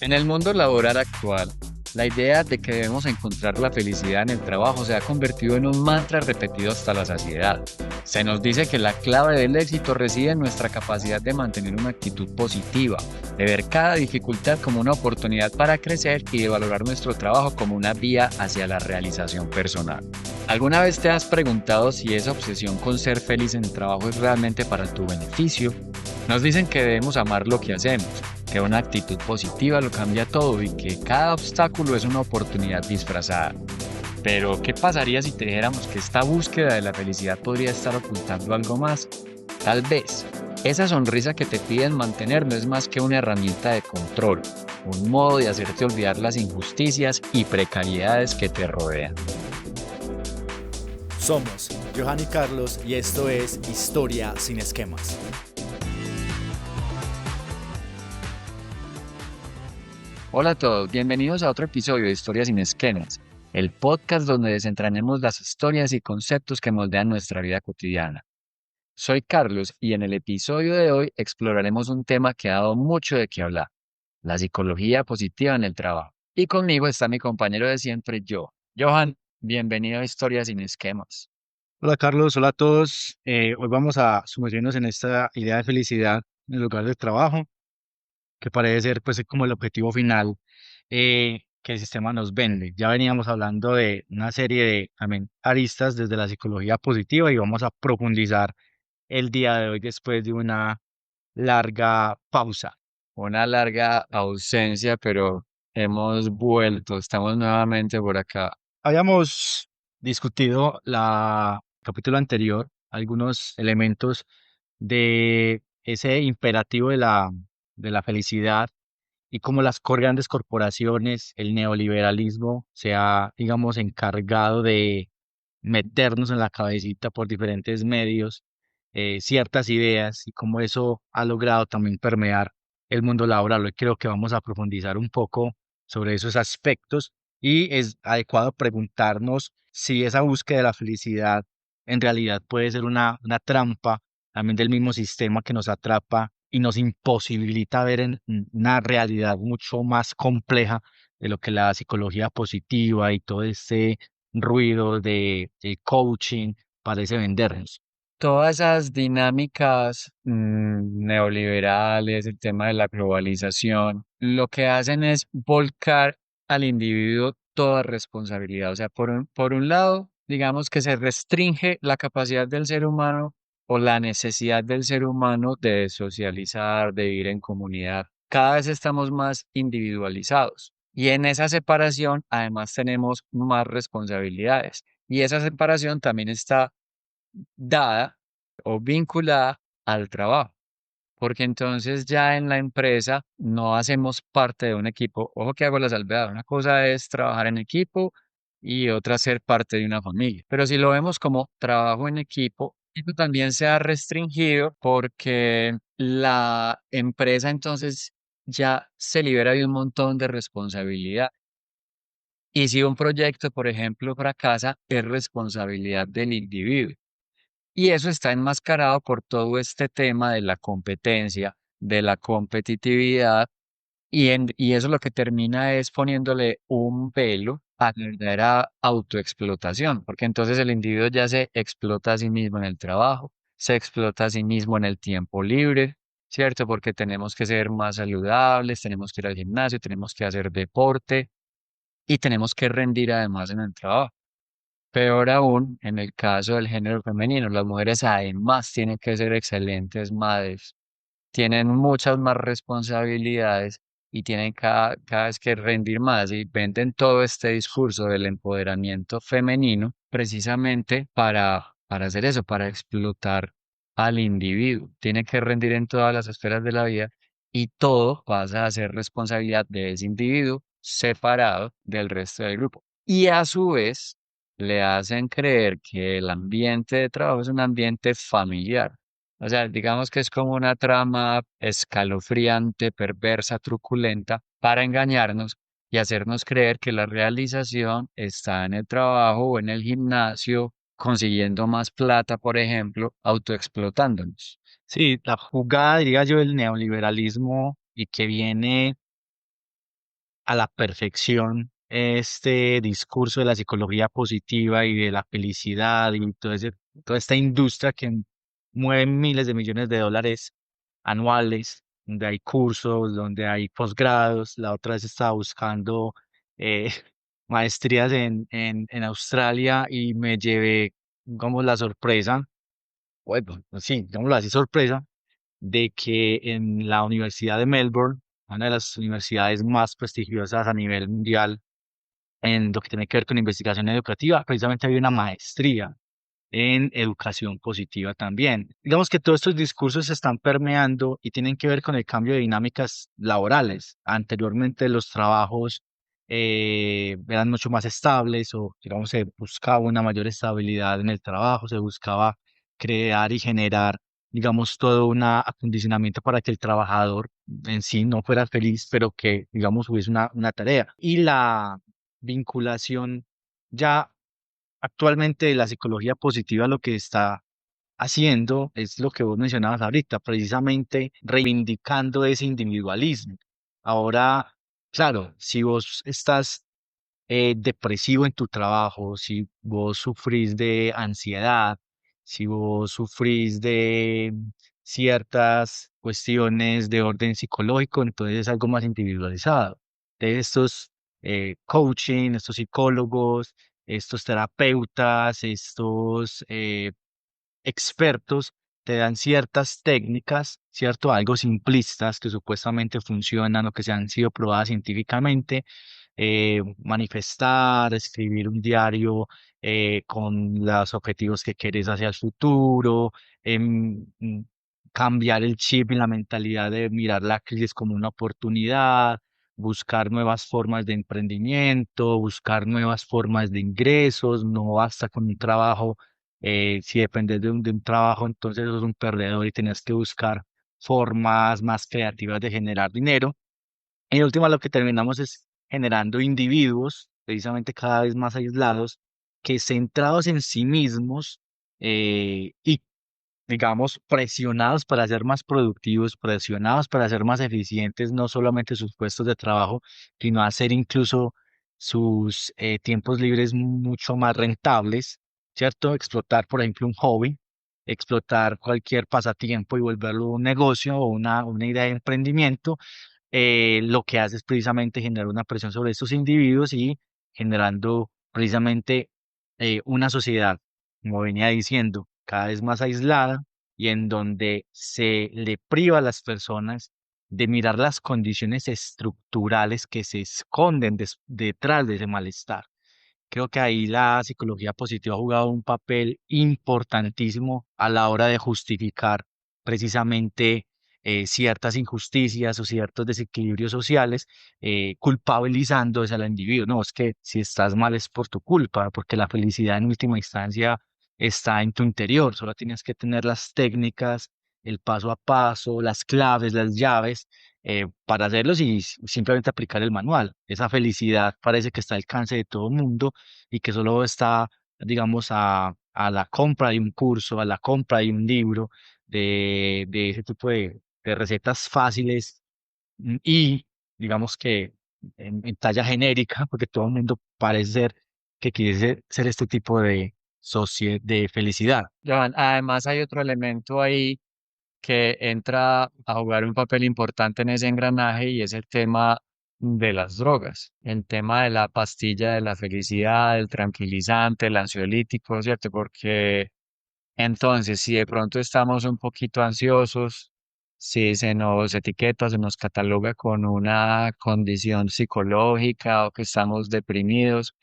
En el mundo laboral actual, la idea de que debemos encontrar la felicidad en el trabajo se ha convertido en un mantra repetido hasta la saciedad. Se nos dice que la clave del éxito reside en nuestra capacidad de mantener una actitud positiva, de ver cada dificultad como una oportunidad para crecer y de valorar nuestro trabajo como una vía hacia la realización personal. ¿Alguna vez te has preguntado si esa obsesión con ser feliz en el trabajo es realmente para tu beneficio? Nos dicen que debemos amar lo que hacemos, que una actitud positiva lo cambia todo y que cada obstáculo es una oportunidad disfrazada. Pero, ¿qué pasaría si te dijéramos que esta búsqueda de la felicidad podría estar ocultando algo más? Tal vez, esa sonrisa que te piden mantener no es más que una herramienta de control, un modo de hacerte olvidar las injusticias y precariedades que te rodean. Somos Johan y Carlos y esto es Historia sin esquemas. Hola a todos, bienvenidos a otro episodio de Historias sin Esquemas, el podcast donde desentrañamos las historias y conceptos que moldean nuestra vida cotidiana. Soy Carlos y en el episodio de hoy exploraremos un tema que ha dado mucho de qué hablar, la psicología positiva en el trabajo. Y conmigo está mi compañero de siempre, Johan, bienvenido a Historias sin Esquemas. Hola Carlos, hola a todos. Hoy vamos a sumergirnos en esta idea de felicidad en el lugar de trabajo, que parece ser pues como el objetivo final que el sistema nos vende. Ya veníamos hablando de una serie de también aristas desde la psicología positiva y vamos a profundizar el día de hoy después de una larga pausa. Una larga ausencia, pero hemos vuelto, estamos nuevamente por acá. Habíamos discutido la capítulo anterior algunos elementos de ese imperativo de la felicidad y cómo grandes corporaciones, el neoliberalismo se ha, digamos, encargado de meternos en la cabecita por diferentes medios ciertas ideas y cómo eso ha logrado también permear el mundo laboral. Hoy creo que vamos a profundizar un poco sobre esos aspectos y es adecuado preguntarnos si esa búsqueda de la felicidad en realidad puede ser una trampa también del mismo sistema que nos atrapa y nos imposibilita ver en una realidad mucho más compleja de lo que la psicología positiva y todo ese ruido de coaching parece vendernos. Todas esas dinámicas neoliberales, el tema de la globalización, lo que hacen es volcar al individuo toda responsabilidad. O sea, por un lado, digamos que se restringe la capacidad del ser humano o la necesidad del ser humano de socializar, de vivir en comunidad. Cada vez estamos más individualizados y en esa separación además tenemos más responsabilidades. Y esa separación también está dada o vinculada al trabajo, porque entonces ya en la empresa no hacemos parte de un equipo. Ojo que hago la salvedad, una cosa es trabajar en equipo y otra ser parte de una familia. Pero si lo vemos como trabajo en equipo, esto también se ha restringido porque la empresa entonces ya se libera de un montón de responsabilidad. Y si un proyecto, por ejemplo, fracasa, es responsabilidad del individuo. Y eso está enmascarado por todo este tema de la competencia, de la competitividad, y eso lo que termina es poniéndole un velo a la verdadera autoexplotación, porque entonces el individuo ya se explota a sí mismo en el trabajo, se explota a sí mismo en el tiempo libre, ¿cierto? Porque tenemos que ser más saludables, tenemos que ir al gimnasio, tenemos que hacer deporte y tenemos que rendir además en el trabajo. Peor aún, en el caso del género femenino, las mujeres además tienen que ser excelentes madres, tienen muchas más responsabilidades y tienen cada vez que rendir más y venden todo este discurso del empoderamiento femenino precisamente para hacer eso, para explotar al individuo. Tiene que rendir en todas las esferas de la vida y todo pasa a ser responsabilidad de ese individuo separado del resto del grupo. Y a su vez, le hacen creer que el ambiente de trabajo es un ambiente familiar. O sea, digamos que es como una trama escalofriante, perversa, truculenta, para engañarnos y hacernos creer que la realización está en el trabajo o en el gimnasio, consiguiendo más plata, por ejemplo, autoexplotándonos. Sí, la jugada, diría yo, del neoliberalismo y que viene a la perfección este discurso de la psicología positiva y de la felicidad y toda esta industria que mueve miles de millones de dólares anuales, donde hay cursos, donde hay posgrados. La otra vez estaba buscando eh, maestrías en Australia y me llevé, digamos, la sorpresa, bueno, sí, digámoslo así, sorpresa, de que en la Universidad de Melbourne, una de las universidades más prestigiosas a nivel mundial en lo que tiene que ver con investigación educativa, precisamente hay una maestría en educación positiva también. Digamos que todos estos discursos se están permeando y tienen que ver con el cambio de dinámicas laborales. Anteriormente los trabajos eran mucho más estables o, digamos, se buscaba una mayor estabilidad en el trabajo, se buscaba crear y generar, digamos, todo un acondicionamiento para que el trabajador en sí no fuera feliz, pero que, digamos, hubiese una tarea. Y la vinculación ya actualmente la psicología positiva lo que está haciendo es lo que vos mencionabas ahorita, precisamente reivindicando ese individualismo. Ahora, claro, si vos estás depresivo en tu trabajo, si vos sufrís de ansiedad, si vos sufrís de ciertas cuestiones de orden psicológico, entonces es algo más individualizado. De estos coaching, estos psicólogos, estos terapeutas, estos expertos te dan ciertas técnicas, ¿cierto? Algo simplistas que supuestamente funcionan o que se han sido probadas científicamente. Manifestar, escribir un diario con los objetivos que quieres hacia el futuro, cambiar el chip y la mentalidad de mirar la crisis como una oportunidad, buscar nuevas formas de emprendimiento, buscar nuevas formas de ingresos, no basta con un trabajo si dependes de un trabajo, entonces sos un perdedor y tenés que buscar formas más creativas de generar dinero. En última, lo que terminamos es generando individuos, precisamente cada vez más aislados, que centrados en sí mismos y digamos, presionados para ser más productivos, presionados para ser más eficientes, no solamente sus puestos de trabajo, sino hacer incluso sus tiempos libres mucho más rentables, ¿cierto? Explotar, por ejemplo, un hobby, explotar cualquier pasatiempo y volverlo un negocio o una idea de emprendimiento, lo que hace es precisamente generar una presión sobre estos individuos y generando precisamente una sociedad, como venía diciendo, cada vez más aislada y en donde se le priva a las personas de mirar las condiciones estructurales que se esconden detrás de ese malestar. Creo que ahí la psicología positiva ha jugado un papel importantísimo a la hora de justificar precisamente ciertas injusticias o ciertos desequilibrios sociales, culpabilizando al individuo. No, es que si estás mal es por tu culpa, porque la felicidad en última instancia está en tu interior. Solo tienes que tener las técnicas, el paso a paso, las claves, las llaves para hacerlos y simplemente aplicar el manual. Esa felicidad parece que está al alcance de todo el mundo y que solo está, digamos, a la compra de un curso, a la compra de un libro, de ese tipo de recetas fáciles y, digamos que en talla genérica, porque todo el mundo parece ser que quiere ser este tipo de de felicidad. Johan, además hay otro elemento ahí que entra a jugar un papel importante en ese engranaje y es el tema de las drogas, el tema de la pastilla de la felicidad, el tranquilizante, el ansiolítico, ¿cierto? Porque entonces, si de pronto estamos un poquito ansiosos, si se nos etiqueta, se nos cataloga con una condición psicológica o que estamos deprimidos,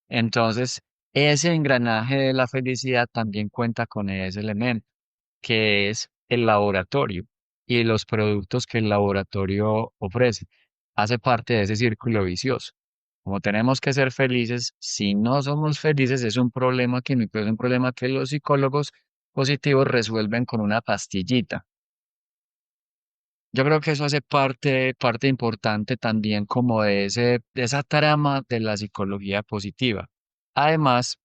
entonces ese engranaje de la felicidad también cuenta con ese elemento que es el laboratorio y los productos que el laboratorio ofrece. Hace parte de ese círculo vicioso. Como tenemos que ser felices, si no somos felices es un problema químico, es un problema que los psicólogos positivos resuelven con una pastillita. Yo creo que eso hace parte importante también como de esa trama de la psicología positiva. Además,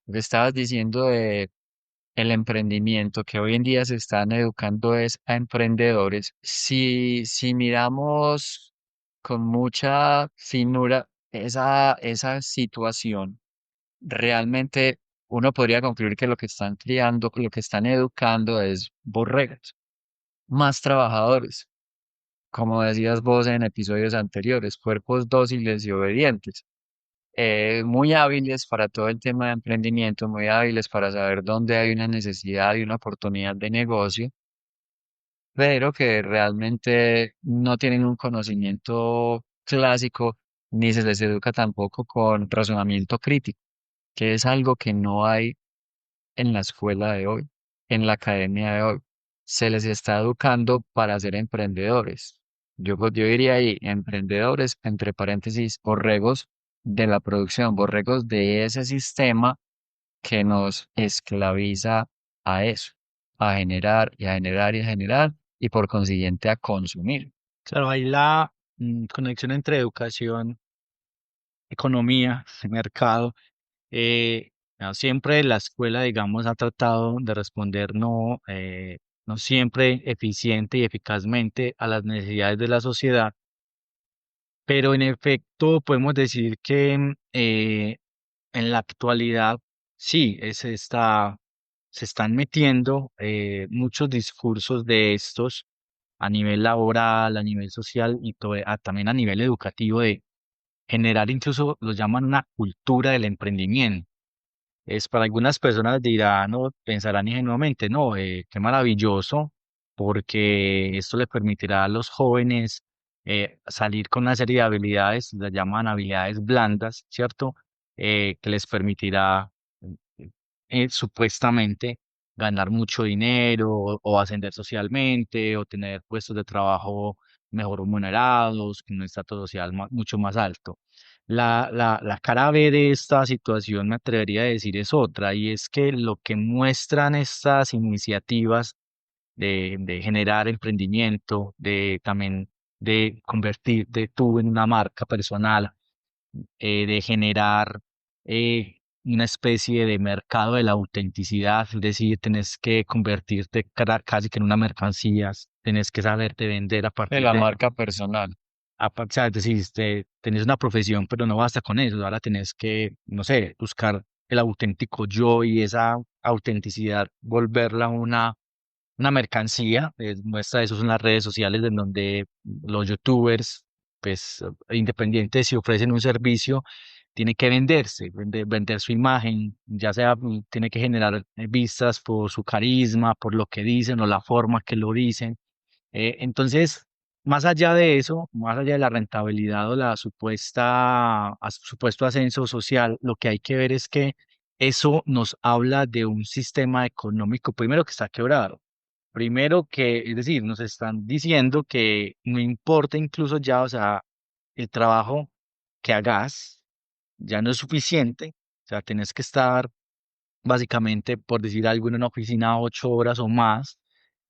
lo que estabas diciendo de el emprendimiento que hoy en día se están educando es a emprendedores. Si miramos con mucha finura esa situación, realmente uno podría concluir que lo que están criando, lo que están educando es borregos, más trabajadores, como decías vos en episodios anteriores, cuerpos dóciles y obedientes, muy hábiles para todo el tema de emprendimiento, muy hábiles para saber dónde hay una necesidad y una oportunidad de negocio, pero que realmente no tienen un conocimiento clásico ni se les educa tampoco con razonamiento crítico, que es algo que no hay en la escuela de hoy, en la academia de hoy. Se les está educando para ser emprendedores. Yo diría ahí, emprendedores, entre paréntesis, borregos de la producción, borregos de ese sistema que nos esclaviza a eso, a generar y a generar y a generar y por consiguiente a consumir. Claro, hay la conexión entre educación, economía, mercado. Siempre la escuela, digamos, ha tratado de responder no siempre eficiente y eficazmente a las necesidades de la sociedad, pero en efecto podemos decir que en la actualidad sí, se están metiendo muchos discursos de estos a nivel laboral, a nivel social y también a nivel educativo de generar incluso, lo llaman una cultura del emprendimiento. Es para algunas personas dirán o pensarán ingenuamente, no, qué maravilloso, porque esto le permitirá a los jóvenes salir con una serie de habilidades, las llaman habilidades blandas, ¿cierto? Que les permitirá supuestamente ganar mucho dinero o ascender socialmente o tener puestos de trabajo mejor remunerados, con un estatus social mucho más alto. La cara B de esta situación, me atrevería a decir, es otra, y es que lo que muestran estas iniciativas de generar emprendimiento, de también de convertirte tú en una marca personal, de generar una especie de mercado de la autenticidad, es decir, tenés que convertirte casi que en una mercancía, tenés que saberte vender a De partir la de marca personal. o sea, es decir, tenés una profesión, pero no basta con eso. Ahora tenés que, no sé, buscar el auténtico yo y esa autenticidad, volverla una mercancía. Muestra eso en las redes sociales, en donde los youtubers, pues, independientes, si ofrecen un servicio, tiene que venderse, vender su imagen, ya sea, tiene que generar vistas por su carisma, por lo que dicen o la forma que lo dicen. Entonces, más allá de eso, más allá de la rentabilidad o la supuesto ascenso social, lo que hay que ver es que eso nos habla de un sistema económico, primero que está quebrado, primero que, es decir, nos están diciendo que no importa incluso ya, o sea, el trabajo que hagas ya no es suficiente, o sea, tenés que estar básicamente, por decir algo, en una oficina 8 horas o más,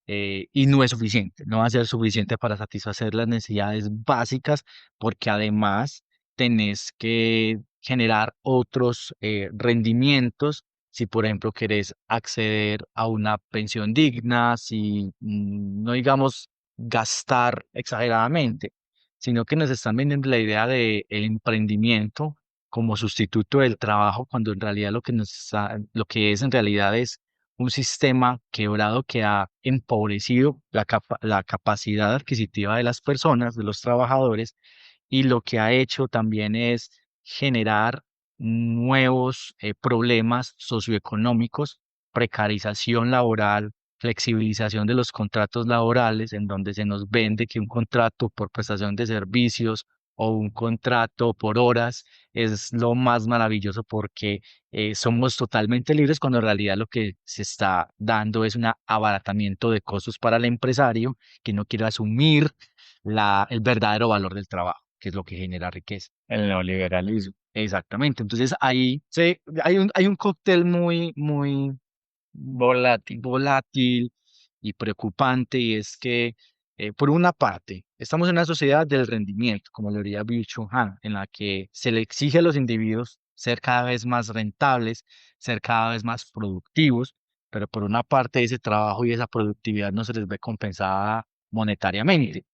y no es suficiente, no va a ser suficiente para satisfacer las necesidades básicas, porque además tenés que generar otros rendimientos. Si, por ejemplo, querés acceder a una pensión digna, si no digamos gastar exageradamente, sino que nos están vendiendo la idea de el emprendimiento como sustituto del trabajo, cuando en realidad lo que es en realidad es un sistema quebrado que ha empobrecido la capacidad adquisitiva de las personas, de los trabajadores, y lo que ha hecho también es generar nuevos problemas socioeconómicos, precarización laboral, flexibilización de los contratos laborales, en donde se nos vende que un contrato por prestación de servicios o un contrato por horas es lo más maravilloso, porque somos totalmente libres, cuando en realidad lo que se está dando es un abaratamiento de costos para el empresario que no quiere asumir el verdadero valor del trabajo, que es lo que genera riqueza. El neoliberalismo. Exactamente. Entonces ahí hay un cóctel muy Volátil. volátil y preocupante, y es que, por una parte, estamos en una sociedad del rendimiento, como lo diría Byung-Chul Han, en la que se le exige a los individuos ser cada vez más rentables, ser cada vez más productivos, pero por una parte ese trabajo y esa productividad no se les ve compensada monetariamente.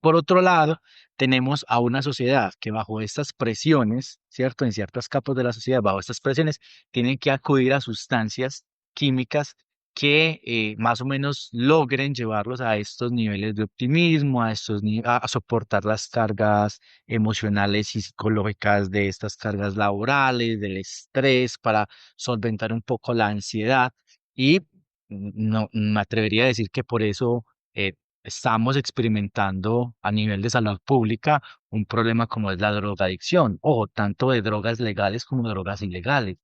Por otro lado, tenemos a una sociedad que bajo estas presiones, ¿cierto? En ciertas capas de la sociedad, bajo estas presiones, tienen que acudir a sustancias químicas que más o menos logren llevarlos a estos niveles de optimismo, a soportar las cargas emocionales y psicológicas de estas cargas laborales, del estrés, para solventar un poco la ansiedad. Y no me atrevería a decir que por eso eh, estamos experimentando a nivel de salud pública un problema como es la drogadicción, o tanto de drogas legales como de drogas ilegales.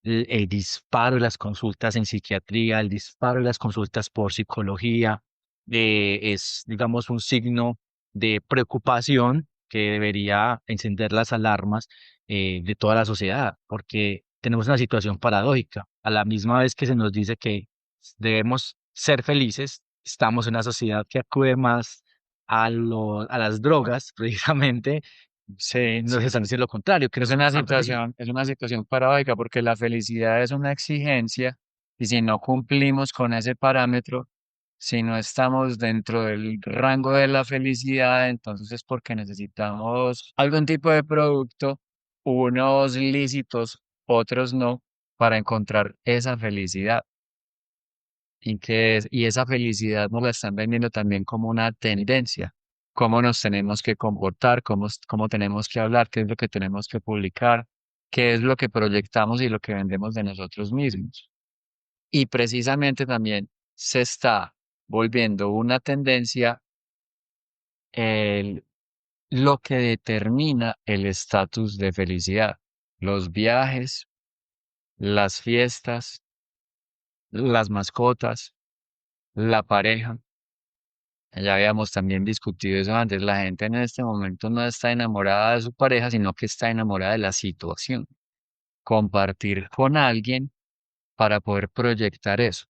El disparo de las consultas en psiquiatría, el disparo de las consultas por psicología, es, digamos, un signo de preocupación que debería encender las alarmas de toda la sociedad, porque tenemos una situación paradójica. A la misma vez que se nos dice que debemos ser felices, estamos en una sociedad que acude más a las drogas, precisamente, nos están diciendo lo contrario, que no somos tan felices. Es una situación paradójica porque la felicidad es una exigencia y si no cumplimos con ese parámetro, si no estamos dentro del rango de la felicidad, entonces es porque necesitamos algún tipo de producto, unos lícitos, otros no, para encontrar esa felicidad. Y esa felicidad nos la están vendiendo también como una tendencia, cómo nos tenemos que comportar, cómo tenemos que hablar, qué es lo que tenemos que publicar, qué es lo que proyectamos y lo que vendemos de nosotros mismos. Y precisamente también se está volviendo una tendencia el, lo que determina el estatus de felicidad, los viajes, las fiestas, las mascotas, la pareja. Ya habíamos también discutido eso antes. La gente en este momento no está enamorada de su pareja, sino que está enamorada de la situación. Compartir con alguien para poder proyectar eso,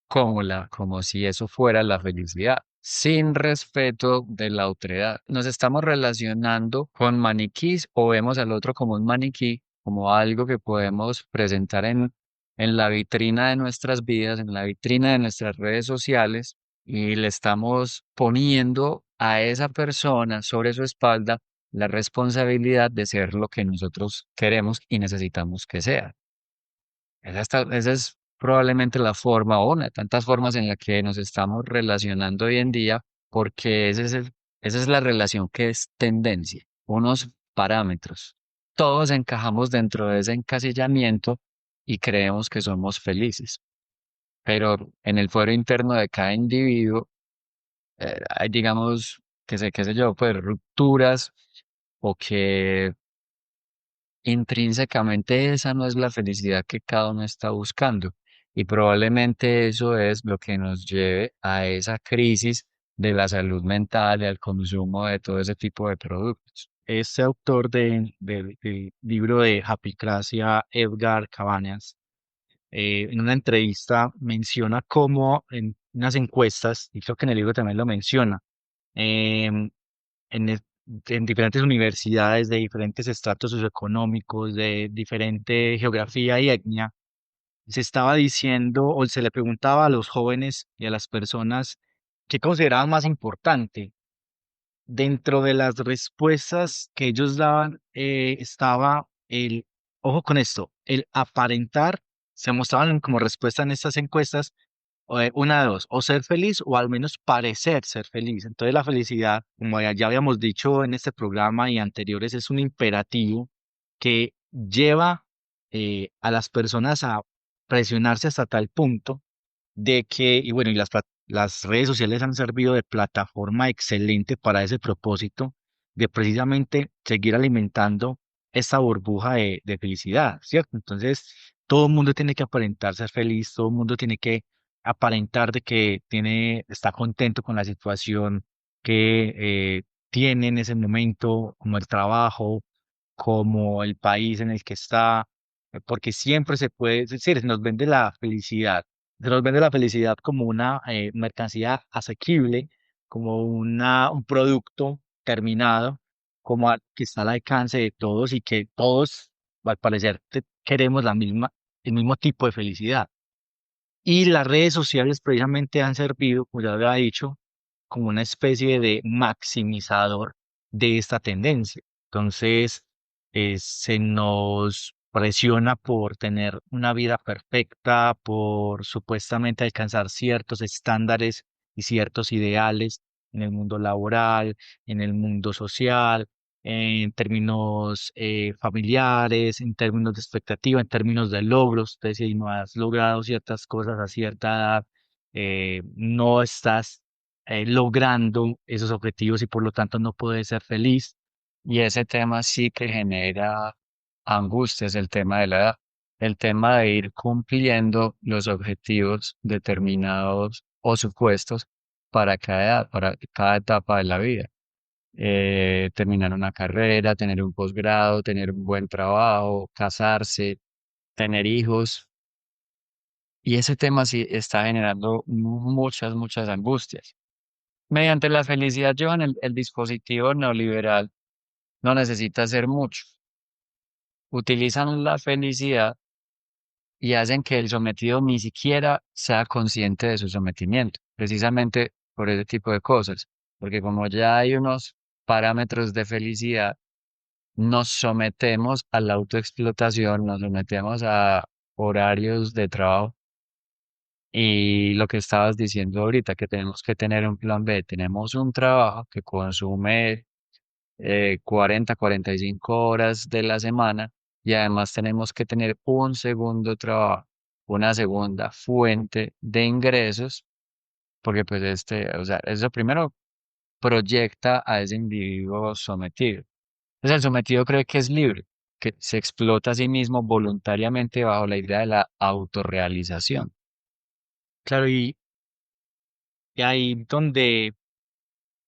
como si eso fuera la felicidad, sin respeto de la otredad. Nos estamos relacionando con maniquís o vemos al otro como un maniquí, como algo que podemos presentar en la vitrina de nuestras vidas, en la vitrina de nuestras redes sociales, y le estamos poniendo a esa persona sobre su espalda la responsabilidad de ser lo que nosotros queremos y necesitamos que sea. Esa es probablemente la forma o una de tantas formas en la que nos estamos relacionando hoy en día, porque esa es la relación que es tendencia, unos parámetros. Todos encajamos dentro de ese encasillamiento y creemos que somos felices, pero en el fuero interno de cada individuo hay, digamos, qué sé yo, pues rupturas o que intrínsecamente esa no es la felicidad que cada uno está buscando y probablemente eso es lo que nos lleve a esa crisis de la salud mental y al consumo de todo ese tipo de productos. Este autor del libro de Japicracia, Edgar Cabañas, en una entrevista menciona cómo en unas encuestas, y creo que en el libro también lo menciona, em, en, es- en diferentes universidades de diferentes estratos socioeconómicos, de diferente geografía y etnia, se estaba diciendo o se le preguntaba a los jóvenes y a las personas qué consideraban más importante. Dentro de las respuestas que ellos daban, estaba ojo con esto, el aparentar, se mostraban como respuesta en estas encuestas, una de dos, o ser feliz o al menos parecer ser feliz. Entonces la felicidad, como ya habíamos dicho en este programa y anteriores, es un imperativo que lleva a las personas a presionarse hasta tal punto de que, y bueno, las redes sociales han servido de plataforma excelente para ese propósito, de precisamente seguir alimentando esta burbuja de felicidad, ¿cierto? Entonces, todo el mundo tiene que aparentar ser feliz, todo el mundo tiene que aparentar de que está contento con la situación que tiene en ese momento, como el trabajo, como el país en el que está, porque siempre se puede, es decir, se nos vende la felicidad, se nos vende la felicidad como una mercancía asequible, como un producto terminado, que está al alcance de todos y que todos, al parecer, queremos el mismo tipo de felicidad. Y las redes sociales precisamente han servido, como ya había dicho, como una especie de maximizador de esta tendencia. Entonces, se nos presiona por tener una vida perfecta, por supuestamente alcanzar ciertos estándares y ciertos ideales en el mundo laboral, en el mundo social, en términos familiares, en términos de expectativa, en términos de logros. Entonces, si no has logrado ciertas cosas a cierta edad, no estás logrando esos objetivos y por lo tanto no puedes ser feliz. Y ese tema sí que genera angustias, el tema de la edad, el tema de ir cumpliendo los objetivos determinados o supuestos para cada edad, para cada etapa de la vida. Terminar una carrera, tener un posgrado, tener un buen trabajo, casarse, tener hijos. Y ese tema sí está generando muchas angustias. Mediante la felicidad, Johan, el dispositivo neoliberal no necesita hacer mucho. Utilizan la felicidad y hacen que el sometido ni siquiera sea consciente de su sometimiento, precisamente por ese tipo de cosas. Porque como ya hay unos parámetros de felicidad, nos sometemos a la autoexplotación, nos sometemos a horarios de trabajo y lo que estabas diciendo ahorita, que tenemos que tener un plan B, tenemos un trabajo que consume 45 horas de la semana y además tenemos que tener un segundo trabajo, una segunda fuente de ingresos, porque pues o sea, eso primero proyecta a ese individuo sometido. Entonces el sometido cree que es libre, que se explota a sí mismo voluntariamente bajo la idea de la autorrealización. Claro, y ahí donde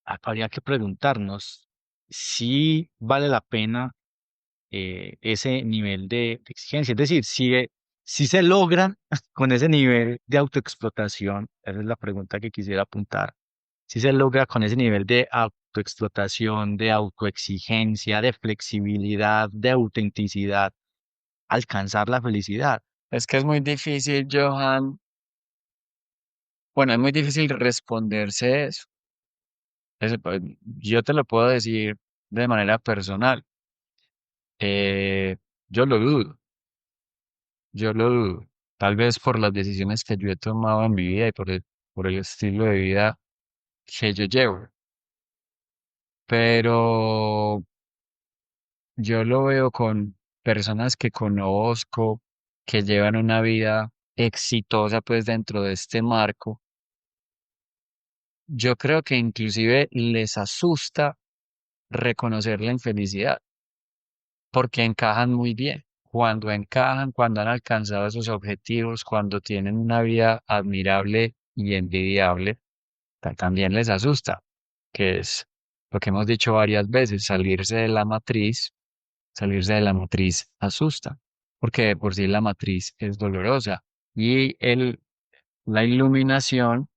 habría que preguntarnos si vale la pena ese nivel de exigencia. Es decir, si se logran con ese nivel de autoexplotación, esa es la pregunta que quisiera apuntar, si se logra con ese nivel de autoexplotación, de autoexigencia, de flexibilidad, de autenticidad, alcanzar la felicidad. Es que es muy difícil, Johan. Bueno, es muy difícil responderse eso. Yo te lo puedo decir de manera personal. Eh, yo lo dudo, yo lo dudo. Tal vez por las decisiones que yo he tomado en mi vida y por el estilo de vida que yo llevo. Pero yo lo veo con personas que conozco, que llevan una vida exitosa pues dentro de este marco. Yo creo que inclusive les asusta reconocer la infelicidad porque encajan muy bien. Cuando encajan, cuando han alcanzado esos objetivos, cuando tienen una vida admirable y envidiable, también les asusta, que es lo que hemos dicho varias veces, salirse de la matriz asusta, porque de por sí la matriz es dolorosa y la iluminación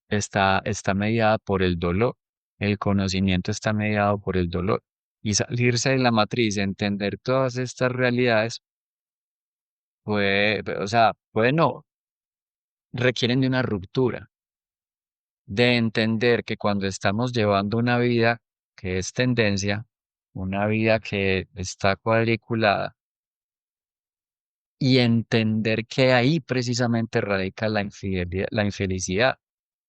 está mediada por el dolor. El conocimiento está mediado por el dolor. Y salirse de la matriz, entender todas estas realidades, o sea, puede no, requieren de una ruptura, de entender que cuando estamos llevando una vida que es tendencia, una vida que está cuadriculada, y entender que ahí precisamente radica la infelicidad,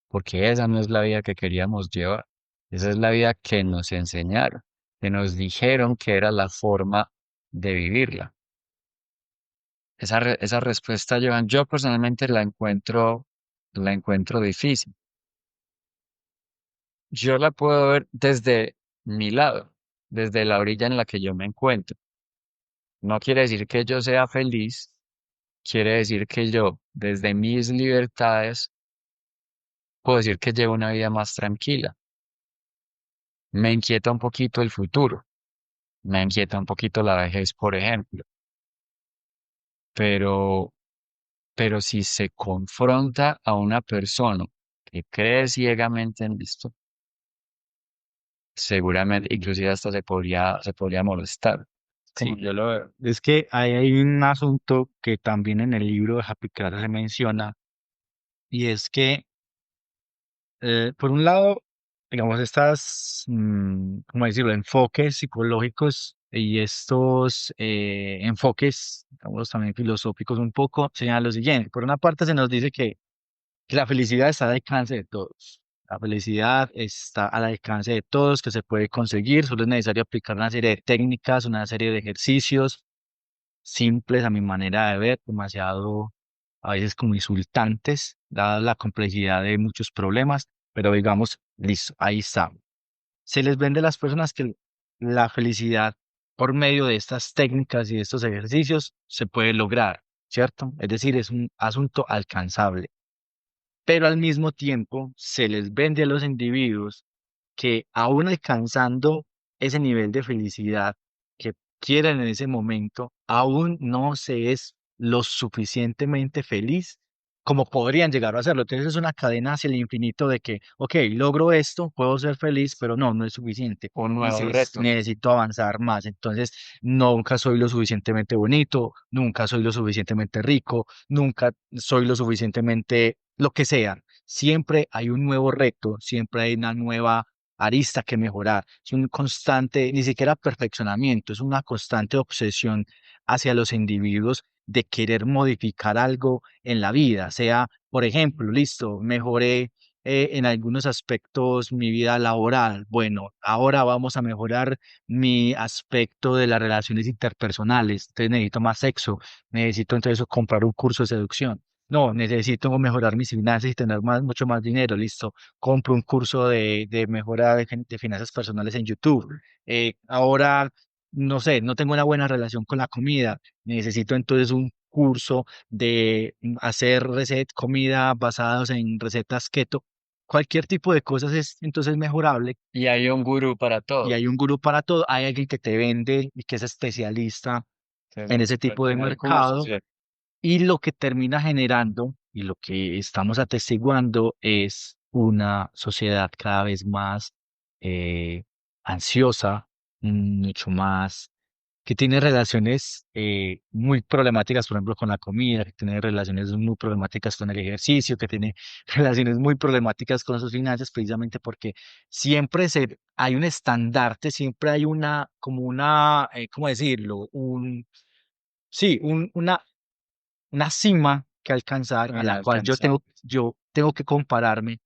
porque esa no es la vida que queríamos llevar, esa es la vida que nos enseñaron, que nos dijeron que era la forma de vivirla. Esa respuesta, Joan, yo personalmente la encuentro difícil. Yo la puedo ver desde mi lado, desde la orilla en la que yo me encuentro. No quiere decir que yo sea feliz, quiere decir que yo, desde mis libertades, puedo decir que llevo una vida más tranquila. Me inquieta un poquito el futuro, me inquieta un poquito la vejez, por ejemplo, pero, pero si se confronta a una persona que cree ciegamente en esto, seguramente, inclusive hasta se podría molestar, como Sí, yo lo veo. es que ahí hay un asunto que también en el libro de Happy Clara se menciona, y es que por un lado, digamos, ¿cómo decirlo?, enfoques psicológicos y estos enfoques, digamos, también filosóficos un poco, señalan lo siguiente. Por una parte, se nos dice que la felicidad está al alcance de todos. La felicidad está al alcance de todos, que se puede conseguir, solo es necesario aplicar una serie de técnicas, una serie de ejercicios simples a mi manera de ver, demasiado a veces como insultantes, dada la complejidad de muchos problemas, pero digamos, listo, ahí está. Se les vende a las personas que la felicidad por medio de estas técnicas y de estos ejercicios se puede lograr, ¿cierto? Es decir, es un asunto alcanzable, pero al mismo tiempo se les vende a los individuos que aún alcanzando ese nivel de felicidad que quieren en ese momento, aún no se es lo suficientemente feliz como podrían llegar a hacerlo. Entonces es una cadena hacia el infinito de que, ok, logro esto, puedo ser feliz, pero no, no es suficiente. Un nuevo reto. Necesito avanzar más. Entonces, nunca soy lo suficientemente bonito, nunca soy lo suficientemente rico, nunca soy lo suficientemente lo que sea. Siempre hay un nuevo reto, siempre hay una nueva arista que mejorar. Es un constante, ni siquiera perfeccionamiento, es una constante obsesión hacia los individuos de querer modificar algo en la vida, sea, por ejemplo, listo, mejoré en algunos aspectos mi vida laboral. Bueno, ahora vamos a mejorar mi aspecto de las relaciones interpersonales. Entonces necesito más sexo, necesito entonces comprar un curso de seducción. No, necesito mejorar mis finanzas y tener mucho más dinero. Listo, compro un curso de mejora de finanzas personales en YouTube. Ahora, no sé, no tengo una buena relación con la comida. Necesito entonces un curso de hacer comida basados en recetas keto. Cualquier tipo de cosas es entonces mejorable Y hay un gurú para y todo. hay un gurú para todo. Hay alguien que te vende y que es especialista Es en ese tipo experto de en el curso, mercado ¿sí? y lo que termina generando y lo que estamos atestiguando es una sociedad cada vez más eh, ansiosa, mucho más, que tiene relaciones muy problemáticas, por ejemplo, con la comida, que tiene relaciones muy problemáticas con el ejercicio, que tiene relaciones muy problemáticas con sus finanzas, precisamente porque hay un estandarte, siempre hay una, como una, ¿cómo decirlo? Sí, una cima que alcanzar a la cual Inalcanzable. yo tengo que compararme.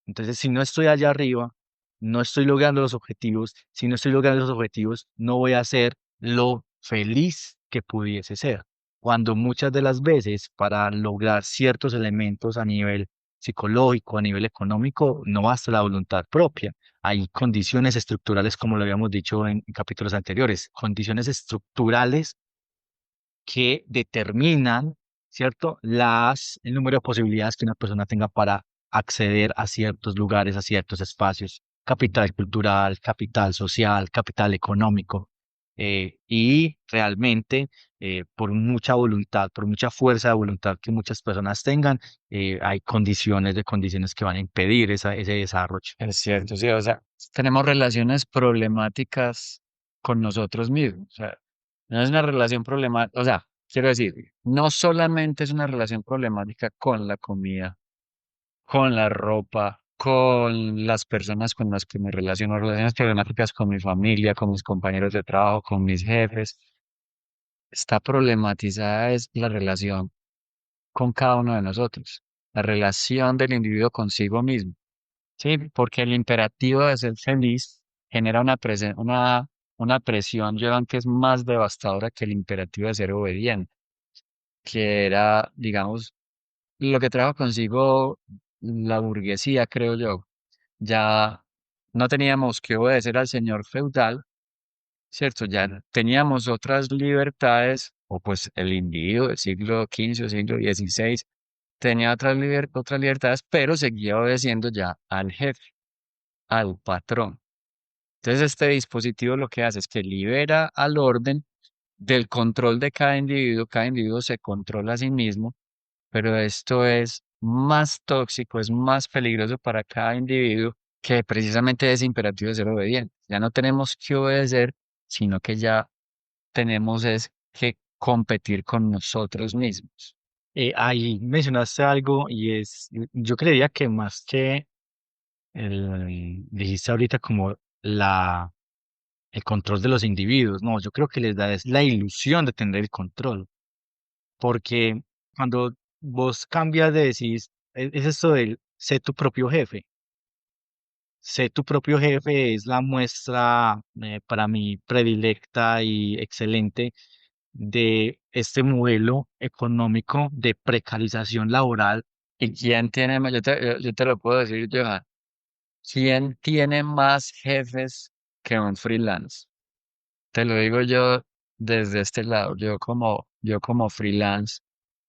Entonces, si no estoy allá arriba, no estoy logrando los objetivos, si no estoy logrando los objetivos, no voy a ser lo feliz que pudiese ser. Cuando muchas de las veces para lograr ciertos elementos a nivel psicológico, a nivel económico, no basta la voluntad propia. Hay condiciones estructurales, como lo habíamos dicho en capítulos anteriores, condiciones estructurales que determinan, ¿cierto? El número de posibilidades que una persona tenga para acceder a ciertos lugares, a ciertos espacios, capital cultural, capital social, capital económico. Y realmente, por mucha voluntad, por mucha fuerza de voluntad que muchas personas tengan, hay condiciones que van a impedir ese desarrollo. Es cierto, sí, o sea, tenemos relaciones problemáticas con nosotros mismos. O sea, no es una relación problemática, o sea, quiero decir, no solamente es una relación problemática con la comida, con la ropa, con las personas con las que me relaciono, relaciones problemáticas con mi familia, con mis compañeros de trabajo, con mis jefes. Está problematizada es la relación con cada uno de nosotros, la relación del individuo consigo mismo. Sí, porque el imperativo de ser feliz genera una presión, Joan, que es más devastadora que el imperativo de ser obediente, que era, digamos, lo que trajo consigo la burguesía, creo yo. Ya no teníamos que obedecer al señor feudal, ¿cierto? Ya teníamos otras libertades, o pues el individuo del siglo XV o siglo XVI tenía otras libertades, pero seguía obedeciendo ya al jefe, al patrón. Entonces, este dispositivo lo que hace es que libera al orden del control de cada individuo se controla a sí mismo, pero esto es más tóxico, es más peligroso para cada individuo que precisamente ese imperativo de ser obediente. Ya no tenemos que obedecer, sino que ya tenemos es que competir con nosotros mismos. Ahí mencionaste algo y yo creería que más que dijiste ahorita como el control de los individuos. No, yo creo que les da es la ilusión de tener el control, porque cuando vos cambias de decir, es esto del sé tu propio jefe. Sé tu propio jefe es la muestra para mí predilecta y excelente de este modelo económico de precarización laboral. ¿Y quién tiene más? Yo te lo puedo decir, Johan. ¿Quién tiene más jefes que un freelance? Te lo digo yo desde este lado. Yo como freelance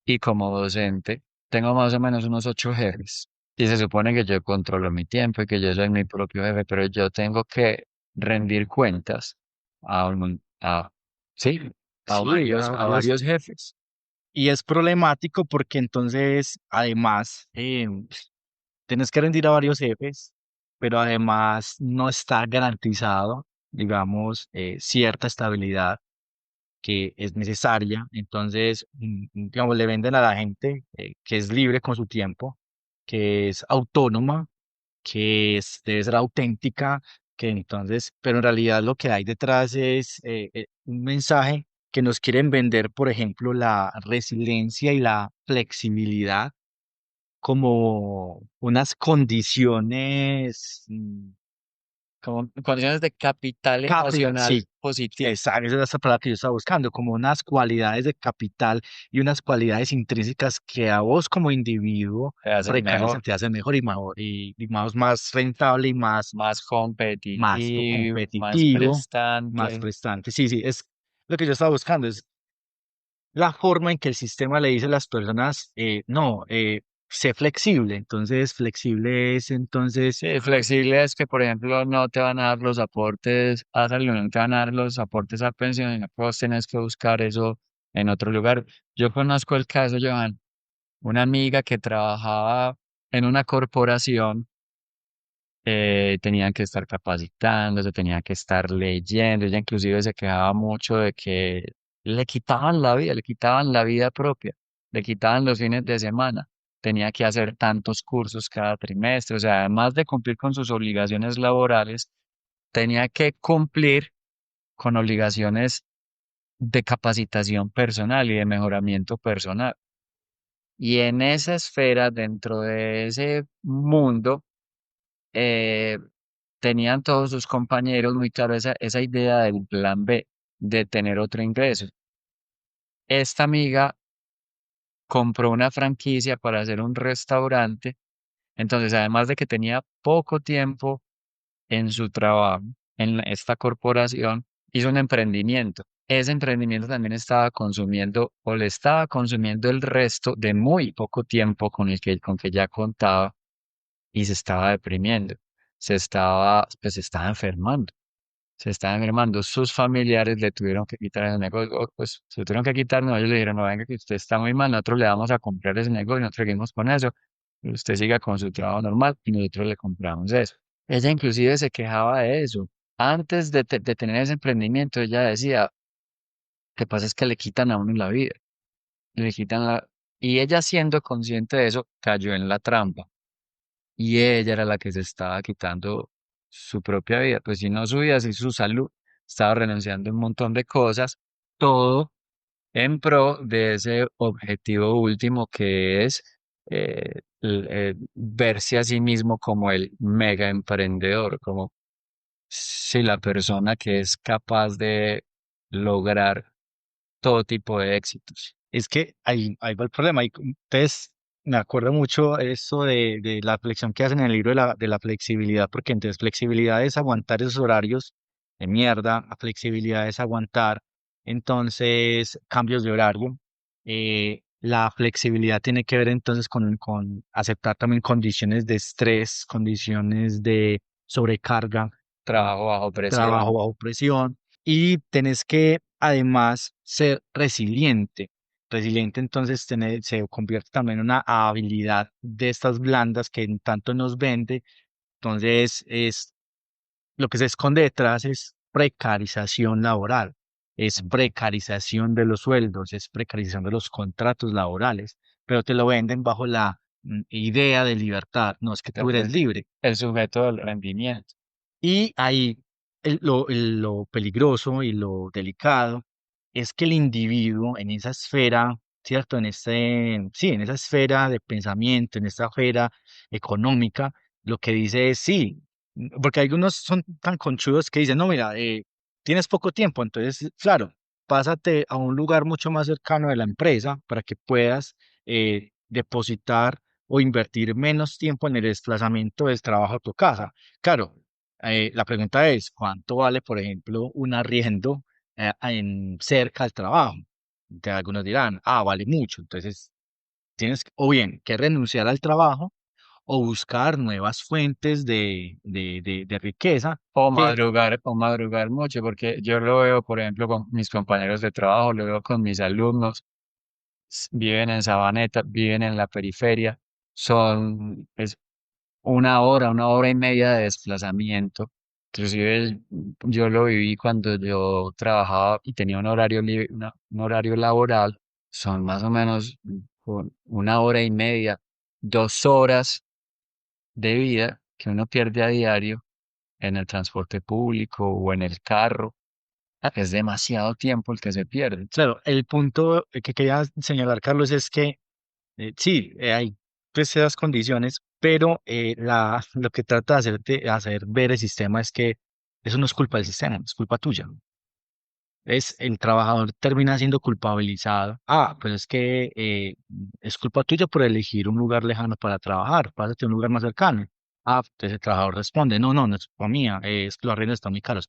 y como docente, tengo más o menos unos 8 jefes. Y se supone que yo controlo mi tiempo y que yo soy mi propio jefe, pero yo tengo que rendir cuentas a sí, Sí, a a varios. varios jefes. Y es problemático porque entonces, además, tienes que rendir a varios jefes, pero además no está garantizado, digamos, cierta estabilidad que es necesaria. Entonces, digamos, le venden a la gente que es libre con su tiempo, que es autónoma, debe ser auténtica, que entonces, pero en realidad lo que hay detrás es un mensaje que nos quieren vender, por ejemplo, la resiliencia y la flexibilidad como unas condiciones, Como condiciones de capital emocional sí, positivo. esa es la palabra que yo estaba buscando, como unas cualidades de capital y unas cualidades intrínsecas que a vos como individuo Te hacen precarizan, mejor, te hacen mejor y más rentable y más más competitivo, más competitivo, más prestante. prestante. Sí, sí, es lo que yo estaba buscando, es la forma en que el sistema le dice a las personas, no, sé flexible. Entonces, flexible es entonces, Sí, flexible es que, por ejemplo, no te van a dar los aportes a salud, no te van a dar los aportes a pensión, sino que vos tenés que buscar eso en otro lugar. Yo conozco el caso, Johan, una amiga que trabajaba en una corporación, tenían que estar capacitándose, tenía que estar leyendo, ella inclusive se quejaba mucho de que le quitaban la vida, le quitaban la vida propia, le quitaban los fines de semana, tenía que hacer tantos cursos cada trimestre, o sea, además de cumplir con sus obligaciones laborales, tenía que cumplir con obligaciones de capacitación personal y de mejoramiento personal. Y en esa esfera, dentro de ese mundo, eh, tenían todos sus compañeros muy claro esa idea del plan B, de tener otro ingreso. Esta amiga compró una franquicia para hacer un restaurante, entonces además de que tenía poco tiempo en su trabajo, en esta corporación, hizo un emprendimiento. Ese emprendimiento también estaba consumiendo o le estaba consumiendo el resto de muy poco tiempo con que ya contaba y se estaba deprimiendo, pues se estaba enfermando. Se estaba enfermando, sus familiares le tuvieron que quitar el negocio, pues se tuvieron que quitar, no, ellos le dijeron, no, venga, que usted está muy mal, nosotros le vamos a comprar ese negocio, nosotros seguimos con eso, y usted siga con su trabajo normal y nosotros le compramos eso. Ella inclusive se quejaba de eso. Antes de tener ese emprendimiento, ella decía, que pasa es que le quitan a uno la vida, le quitan la... Y ella siendo consciente de eso, cayó en la trampa. Y ella era la que se estaba quitando su propia vida, pues si no su vida, sí su salud, estaba renunciando a un montón de cosas, todo en pro de ese objetivo último que es verse a sí mismo como el mega emprendedor, como si la persona que es capaz de lograr todo tipo de éxitos. es que ahí va el problema. Entonces, me acuerdo mucho eso de la flexión que hacen en el libro de la flexibilidad, porque entonces flexibilidad es aguantar esos horarios de mierda, la flexibilidad es aguantar entonces cambios de horario. La flexibilidad tiene que ver entonces con aceptar también condiciones de estrés, condiciones de sobrecarga, Trabajo bajo trabajo presión. bajo presión y tenés que además ser resiliente. Resiliente entonces se convierte también en una habilidad de estas blandas que en tanto nos vende. Entonces es lo que se esconde detrás es precarización laboral, es precarización de los sueldos, es precarización de los contratos laborales, pero te lo venden bajo la idea de libertad, no es que tú eres Entonces, libre. el sujeto del rendimiento. Y ahí lo peligroso y lo delicado es que el individuo en esa esfera, ¿cierto? Sí, en esa esfera de pensamiento, en esa esfera económica, lo que dice es sí, porque algunos son tan conchudos que dicen, no, mira, tienes poco tiempo, entonces, claro, pásate a un lugar mucho más cercano de la empresa para que puedas depositar o invertir menos tiempo en el desplazamiento del trabajo a tu casa. Claro, la pregunta es, ¿cuánto vale, por ejemplo, un arriendo cerca al trabajo? Entonces, algunos dirán, vale mucho. Entonces, tienes o bien que renunciar al trabajo o buscar nuevas fuentes de riqueza que, O madrugar mucho, porque yo lo veo, por ejemplo, con mis compañeros de trabajo, lo veo con mis alumnos, viven en Sabaneta, viven en la periferia, es una hora y media de desplazamiento. Inclusive yo lo viví cuando yo trabajaba y tenía un horario libre, un horario laboral, son más o menos una hora y media, 2 horas de vida que uno pierde a diario en el transporte público o en el carro. Es demasiado tiempo el que se pierde. claro, el punto que quería señalar, Carlos, es que sí, hay pues esas condiciones, pero lo que trata de hacer ver el sistema es que eso no es culpa del sistema, es culpa tuya. Es el trabajador termina siendo culpabilizado. Pues es que es culpa tuya por elegir un lugar lejano para trabajar, pásate a un lugar más cercano. Entonces el trabajador responde, no, no, no es culpa mía, es que los arriendos están muy caros.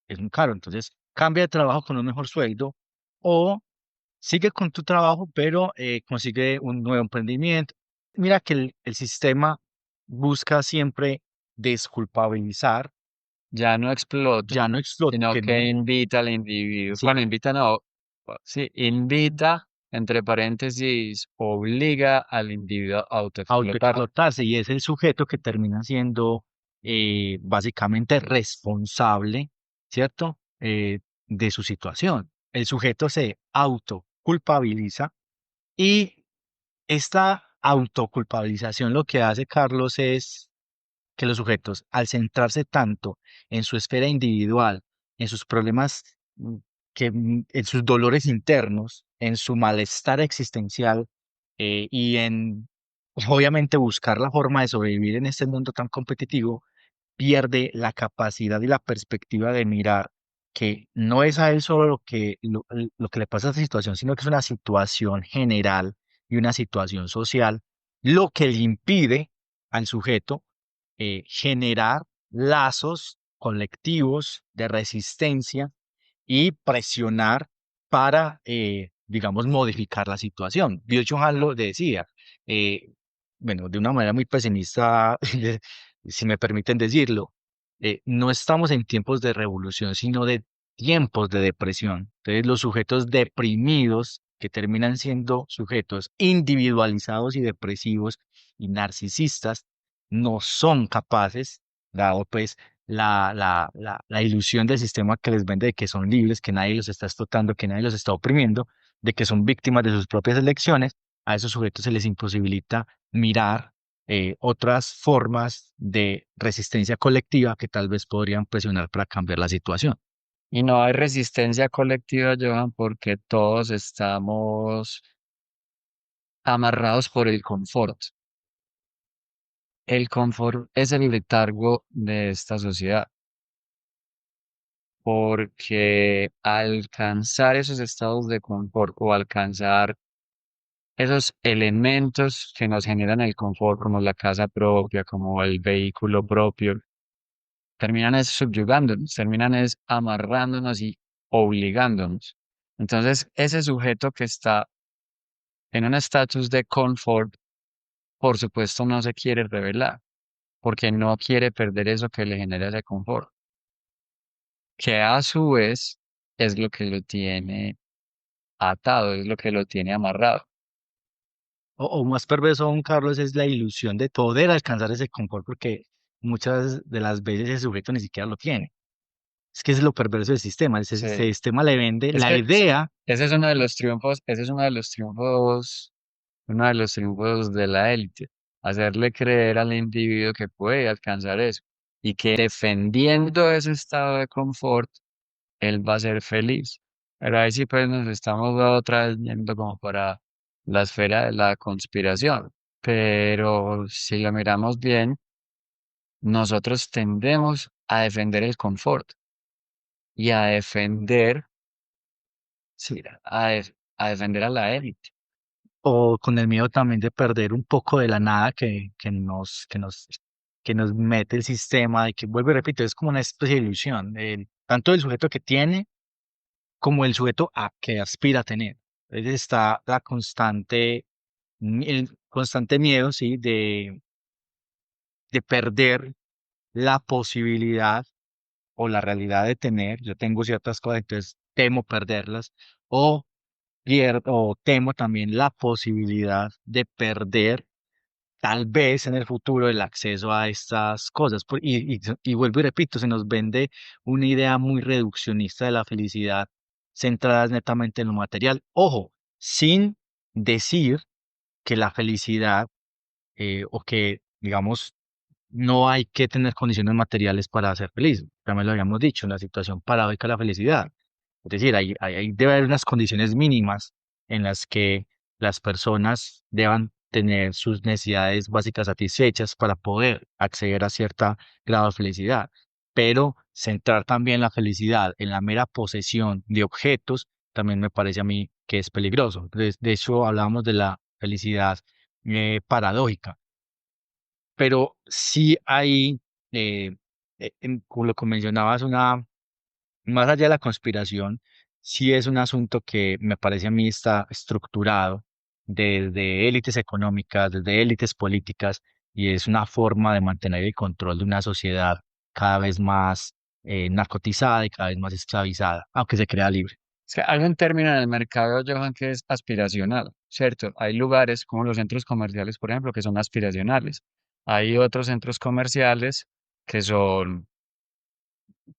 Es muy caro, entonces cambia de trabajo con un mejor sueldo o sigue con tu trabajo, pero consigue un nuevo emprendimiento. Mira que el sistema busca siempre desculpabilizar, Ya no explota, ya no explota, sino que que no, invita al individuo. sí, Bueno, invita no, sí, invita, entre paréntesis, obliga al individuo a autoexplotar. autoexplotarse y es el sujeto que termina siendo básicamente responsable, ¿cierto? De su situación. El sujeto se autoculpabiliza y esta autoculpabilización lo que hace, Carlos, es que los sujetos, al centrarse tanto en su esfera individual, en sus problemas, en sus dolores internos, en su malestar existencial y en, obviamente, buscar la forma de sobrevivir en este mundo tan competitivo, pierde la capacidad y la perspectiva de mirar que no es a él solo lo que le pasa a esa situación, sino que es una situación general y una situación social, lo que le impide al sujeto generar lazos colectivos de resistencia y presionar para, digamos, modificar la situación. Byung-Chul Han lo decía, eh, bueno, de una manera muy pesimista, si me permiten decirlo, no estamos en tiempos de revolución, sino de tiempos de depresión. Entonces, los sujetos deprimidos, que terminan siendo sujetos individualizados y depresivos y narcisistas, no son capaces, dado pues la ilusión del sistema que les vende de que son libres, que nadie los está explotando, que nadie los está oprimiendo, de que son víctimas de sus propias elecciones, a esos sujetos se les imposibilita mirar otras formas de resistencia colectiva que tal vez podrían presionar para cambiar la situación. Y no hay resistencia colectiva, Johan, porque todos estamos amarrados por el confort. El confort es el letargo de esta sociedad, porque alcanzar esos estados de confort o alcanzar esos elementos que nos generan el confort, como la casa propia, como el vehículo propio, terminan es subyugándonos, terminan es amarrándonos y obligándonos. Entonces, ese sujeto que está en un estatus de confort, por supuesto, no se quiere revelar, porque no quiere perder eso que le genera ese confort, que a su vez es lo que lo tiene atado, es lo que lo tiene amarrado. O más perverso aún, Carlos, es la ilusión de poder alcanzar ese confort, porque muchas de las veces ese sujeto ni siquiera lo tiene. Es que es lo perverso del sistema. El Sí. sistema le vende Es la que idea. ese es uno de los triunfos, ese es uno de los triunfos uno de los triunfos de la élite, hacerle creer al individuo que puede alcanzar eso y que defendiendo ese estado de confort, él va a ser feliz. Pero ahí sí pues nos estamos otra vez yendo como para la esfera de la conspiración. Pero si lo miramos bien, nosotros tendemos a defender el confort y a defender, sí, a defender a la élite. O con el miedo también de perder un poco de la nada que nos mete el sistema y que, vuelvo y repito, es como una especie de ilusión, tanto el sujeto que tiene como el sujeto a que aspira a tener. Entonces está el constante miedo, sí, de perder la posibilidad o la realidad de tener. Yo tengo ciertas cosas, entonces temo perderlas, o o temo también la posibilidad de perder tal vez en el futuro el acceso a estas cosas. Y vuelvo y repito, se nos vende una idea muy reduccionista de la felicidad centrada netamente en lo material. Ojo, sin decir que la felicidad o que, digamos, no hay que tener condiciones materiales para ser feliz. También lo habíamos dicho, en la situación paradójica de la felicidad. Es decir, debe haber unas condiciones mínimas en las que las personas deban tener sus necesidades básicas satisfechas para poder acceder a cierto grado de felicidad. Pero centrar también la felicidad en la mera posesión de objetos también me parece a mí que es peligroso. De hecho, hablábamos de la felicidad paradójica, pero sí hay, como lo que mencionabas, más allá de la conspiración, sí es un asunto que me parece a mí está estructurado desde élites económicas, desde élites políticas, y es una forma de mantener el control de una sociedad cada vez más narcotizada y cada vez más esclavizada, aunque se crea libre. Es que hay un término en el mercado, Johan, que es aspiracional, ¿cierto? Hay lugares como los centros comerciales, por ejemplo, que son aspiracionales. Hay otros centros comerciales que son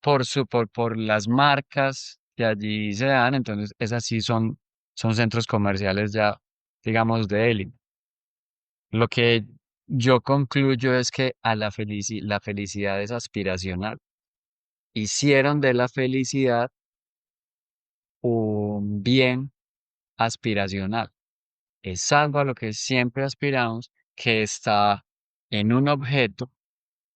por las marcas que allí se dan, entonces esas sí son centros comerciales ya, digamos, de élite. Lo que yo concluyo es que la felicidad es aspiracional. Hicieron de la felicidad un bien aspiracional. Es algo a lo que siempre aspiramos, que está en un objeto,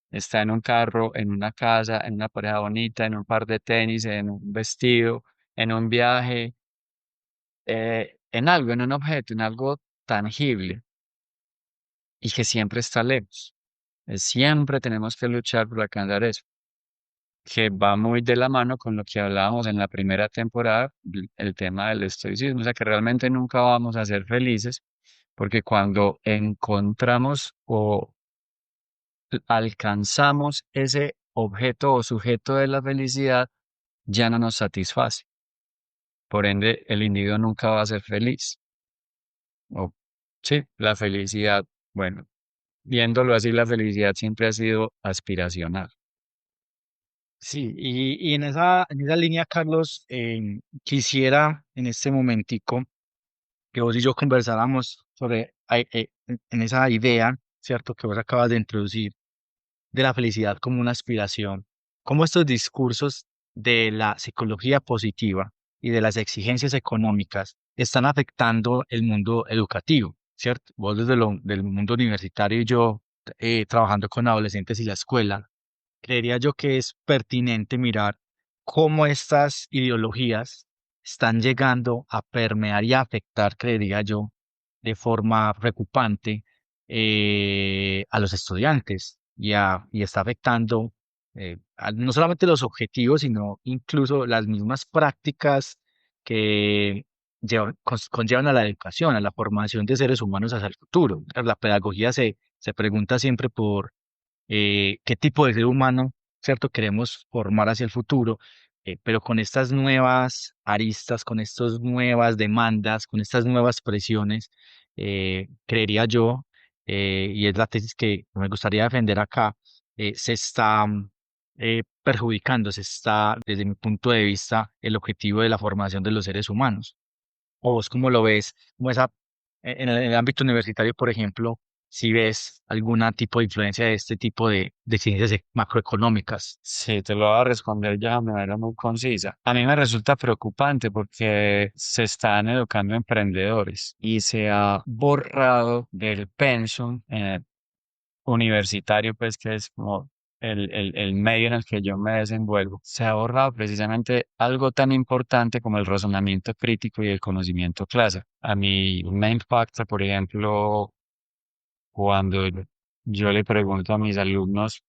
está en un carro, en una casa, en una pareja bonita, en un par de tenis, en un vestido, en un viaje, en algo, en un objeto, en algo tangible y que siempre está lejos. Siempre tenemos que luchar por alcanzar eso, que va muy de la mano con lo que hablábamos en la primera temporada, el tema del estoicismo, o sea que realmente nunca vamos a ser felices, porque cuando encontramos o alcanzamos ese objeto o sujeto de la felicidad, ya no nos satisface. Por ende, el individuo nunca va a ser feliz. O, sí, la felicidad, bueno, viéndolo así, la felicidad siempre ha sido aspiracional. Sí, y en esa línea, Carlos, quisiera en este momentico que vos y yo conversáramos sobre en esa idea, ¿cierto? Que vos acabas de introducir de la felicidad como una aspiración, cómo estos discursos de la psicología positiva y de las exigencias económicas están afectando el mundo educativo, ¿cierto? Vos desde del mundo universitario y yo trabajando con adolescentes y la escuela, creería yo que es pertinente mirar cómo estas ideologías están llegando a permear y a afectar, creería yo, de forma preocupante a los estudiantes y está afectando no solamente los objetivos, sino incluso las mismas prácticas que conllevan a la educación, a la formación de seres humanos hacia el futuro. La pedagogía se pregunta siempre por qué tipo de ser humano, ¿cierto? Queremos formar hacia el futuro, pero con estas nuevas aristas, con estas nuevas demandas, con estas nuevas presiones, creería yo, y es la tesis que me gustaría defender acá, se está perjudicando, se está, desde mi punto de vista, el objetivo de la formación de los seres humanos. ¿O vos cómo lo ves? ¿Cómo esa en el ámbito universitario, por ejemplo, si ves algún tipo de influencia de este tipo de ciencias macroeconómicas. Sí, te lo voy a responder ya de manera muy concisa. A mí me resulta preocupante porque se están educando emprendedores y se ha borrado del pensum universitario, pues que es como el medio en el que yo me desenvuelvo. Se ha borrado precisamente algo tan importante como el razonamiento crítico y el conocimiento clase. A mí me impacta, por ejemplo, cuando yo le pregunto a mis alumnos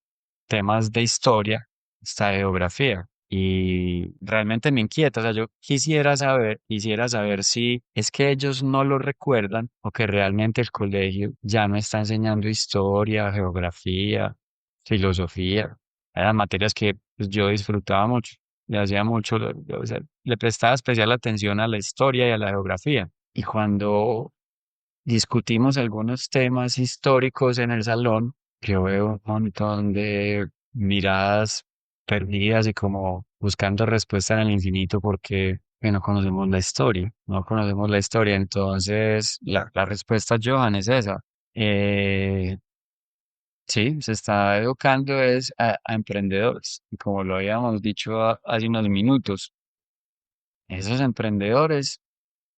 temas de historia, hasta de geografía, y realmente me inquieta. O sea, yo quisiera saber si es que ellos no lo recuerdan o que realmente el colegio ya no está enseñando historia, geografía, filosofía. Eran materias que pues, yo disfrutaba mucho, le hacía mucho, o sea, le prestaba especial atención a la historia y a la geografía. Y cuando discutimos algunos temas históricos en el salón, yo veo un montón de miradas perdidas y como buscando respuesta en el infinito porque no conocemos la historia, no conocemos la historia. Entonces, la respuesta, Johan, es esa. Eh, sí, se está educando es a emprendedores. Y como lo habíamos dicho hace unos minutos, esos emprendedores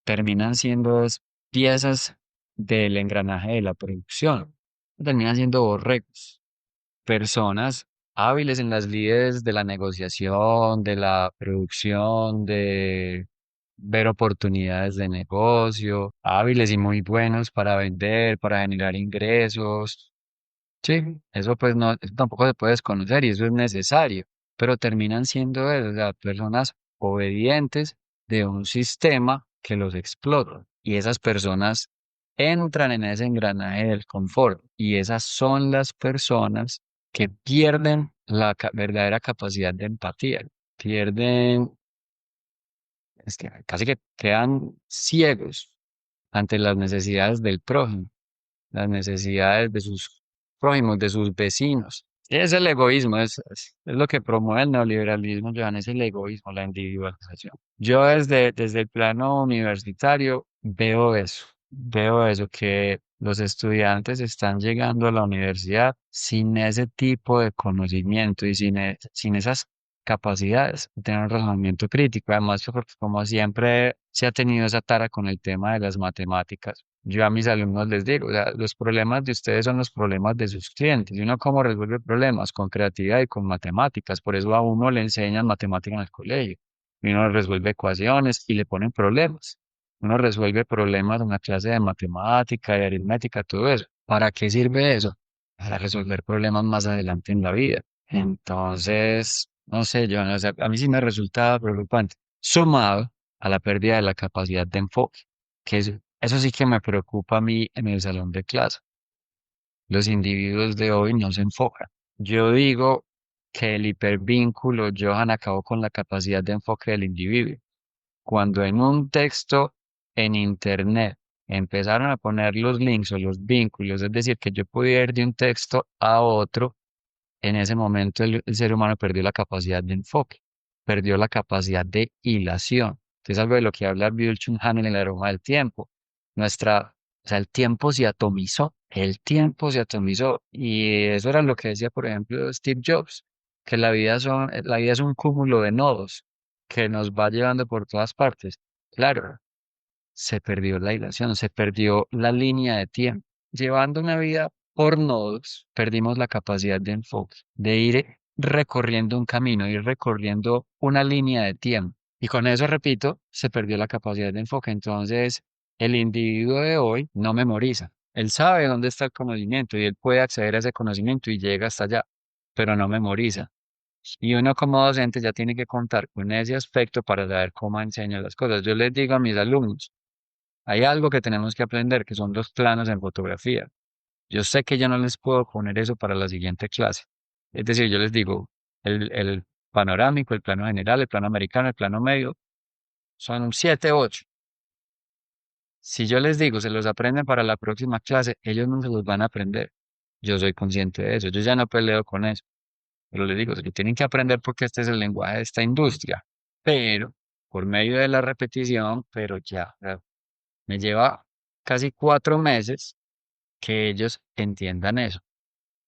terminan siendo piezas del engranaje de la producción, terminan siendo borregos, personas hábiles en las líderes de la negociación, de la producción, de ver oportunidades de negocio, hábiles y muy buenos para vender, para generar ingresos. Sí, eso pues no, eso tampoco se puede desconocer y eso es necesario, pero terminan siendo eso, o sea, personas obedientes de un sistema que los explota y esas personas entran en ese engranaje del confort y esas son las personas que pierden la verdadera capacidad de empatía, pierden, es que casi que quedan ciegos ante las necesidades del prójimo, las necesidades de sus prójimos, de sus vecinos. Es el egoísmo, es lo que promueve el neoliberalismo, Johan, es el egoísmo, la individualización. Yo desde el plano universitario veo eso, que los estudiantes están llegando a la universidad sin ese tipo de conocimiento y sin esas capacidades de tener un razonamiento crítico. Además, yo creo que como siempre se ha tenido esa tara con el tema de las matemáticas. Yo a mis alumnos les digo, o sea, los problemas de ustedes son los problemas de sus clientes. Y uno cómo resuelve problemas con creatividad y con matemáticas. Por eso a uno le enseñan matemáticas en el colegio. Y uno resuelve ecuaciones y le ponen problemas. Uno resuelve problemas en una clase de matemática, de aritmética, todo eso. ¿Para qué sirve eso? Para resolver problemas más adelante en la vida. Entonces, no sé, yo, o sea, a mí sí me resulta preocupante, sumado a la pérdida de la capacidad de enfoque, que eso sí que me preocupa a mí en el salón de clase. Los individuos de hoy no se enfocan. Yo digo que el hipervínculo, Johan, acabó con la capacidad de enfoque del individuo. Cuando en un texto en internet empezaron a poner los links o los vínculos, es decir, que yo podía ir de un texto a otro, en ese momento el ser humano perdió la capacidad de enfoque, perdió la capacidad de hilación. Es algo de lo que habla Byung-Chul Han en El aroma del tiempo. O sea, el tiempo se atomizó, el tiempo se atomizó. Y eso era lo que decía, por ejemplo, Steve Jobs, que la vida es un cúmulo de nodos que nos va llevando por todas partes. Claro, se perdió la hilación, se perdió la línea de tiempo. Llevando una vida por nodos, perdimos la capacidad de enfoque, de ir recorriendo un camino, ir recorriendo una línea de tiempo. Y con eso, repito, se perdió la capacidad de enfoque. Entonces, el individuo de hoy no memoriza. Él sabe dónde está el conocimiento y él puede acceder a ese conocimiento y llega hasta allá, pero no memoriza. Y uno como docente ya tiene que contar con ese aspecto para saber cómo enseña las cosas. Yo les digo a mis alumnos, hay algo que tenemos que aprender, que son los planos en fotografía. Yo sé que yo no les puedo poner eso para la siguiente clase. Es decir, yo les digo, el panorámico, el plano general, el plano americano, el plano medio, son 7, 8. Si yo les digo, se los aprenden para la próxima clase, ellos no se los van a aprender. Yo soy consciente de eso. Yo ya no peleo con eso. Pero les digo, que tienen que aprender porque este es el lenguaje de esta industria. Pero, por medio de la repetición, pero ya, me lleva casi 4 meses que ellos entiendan eso.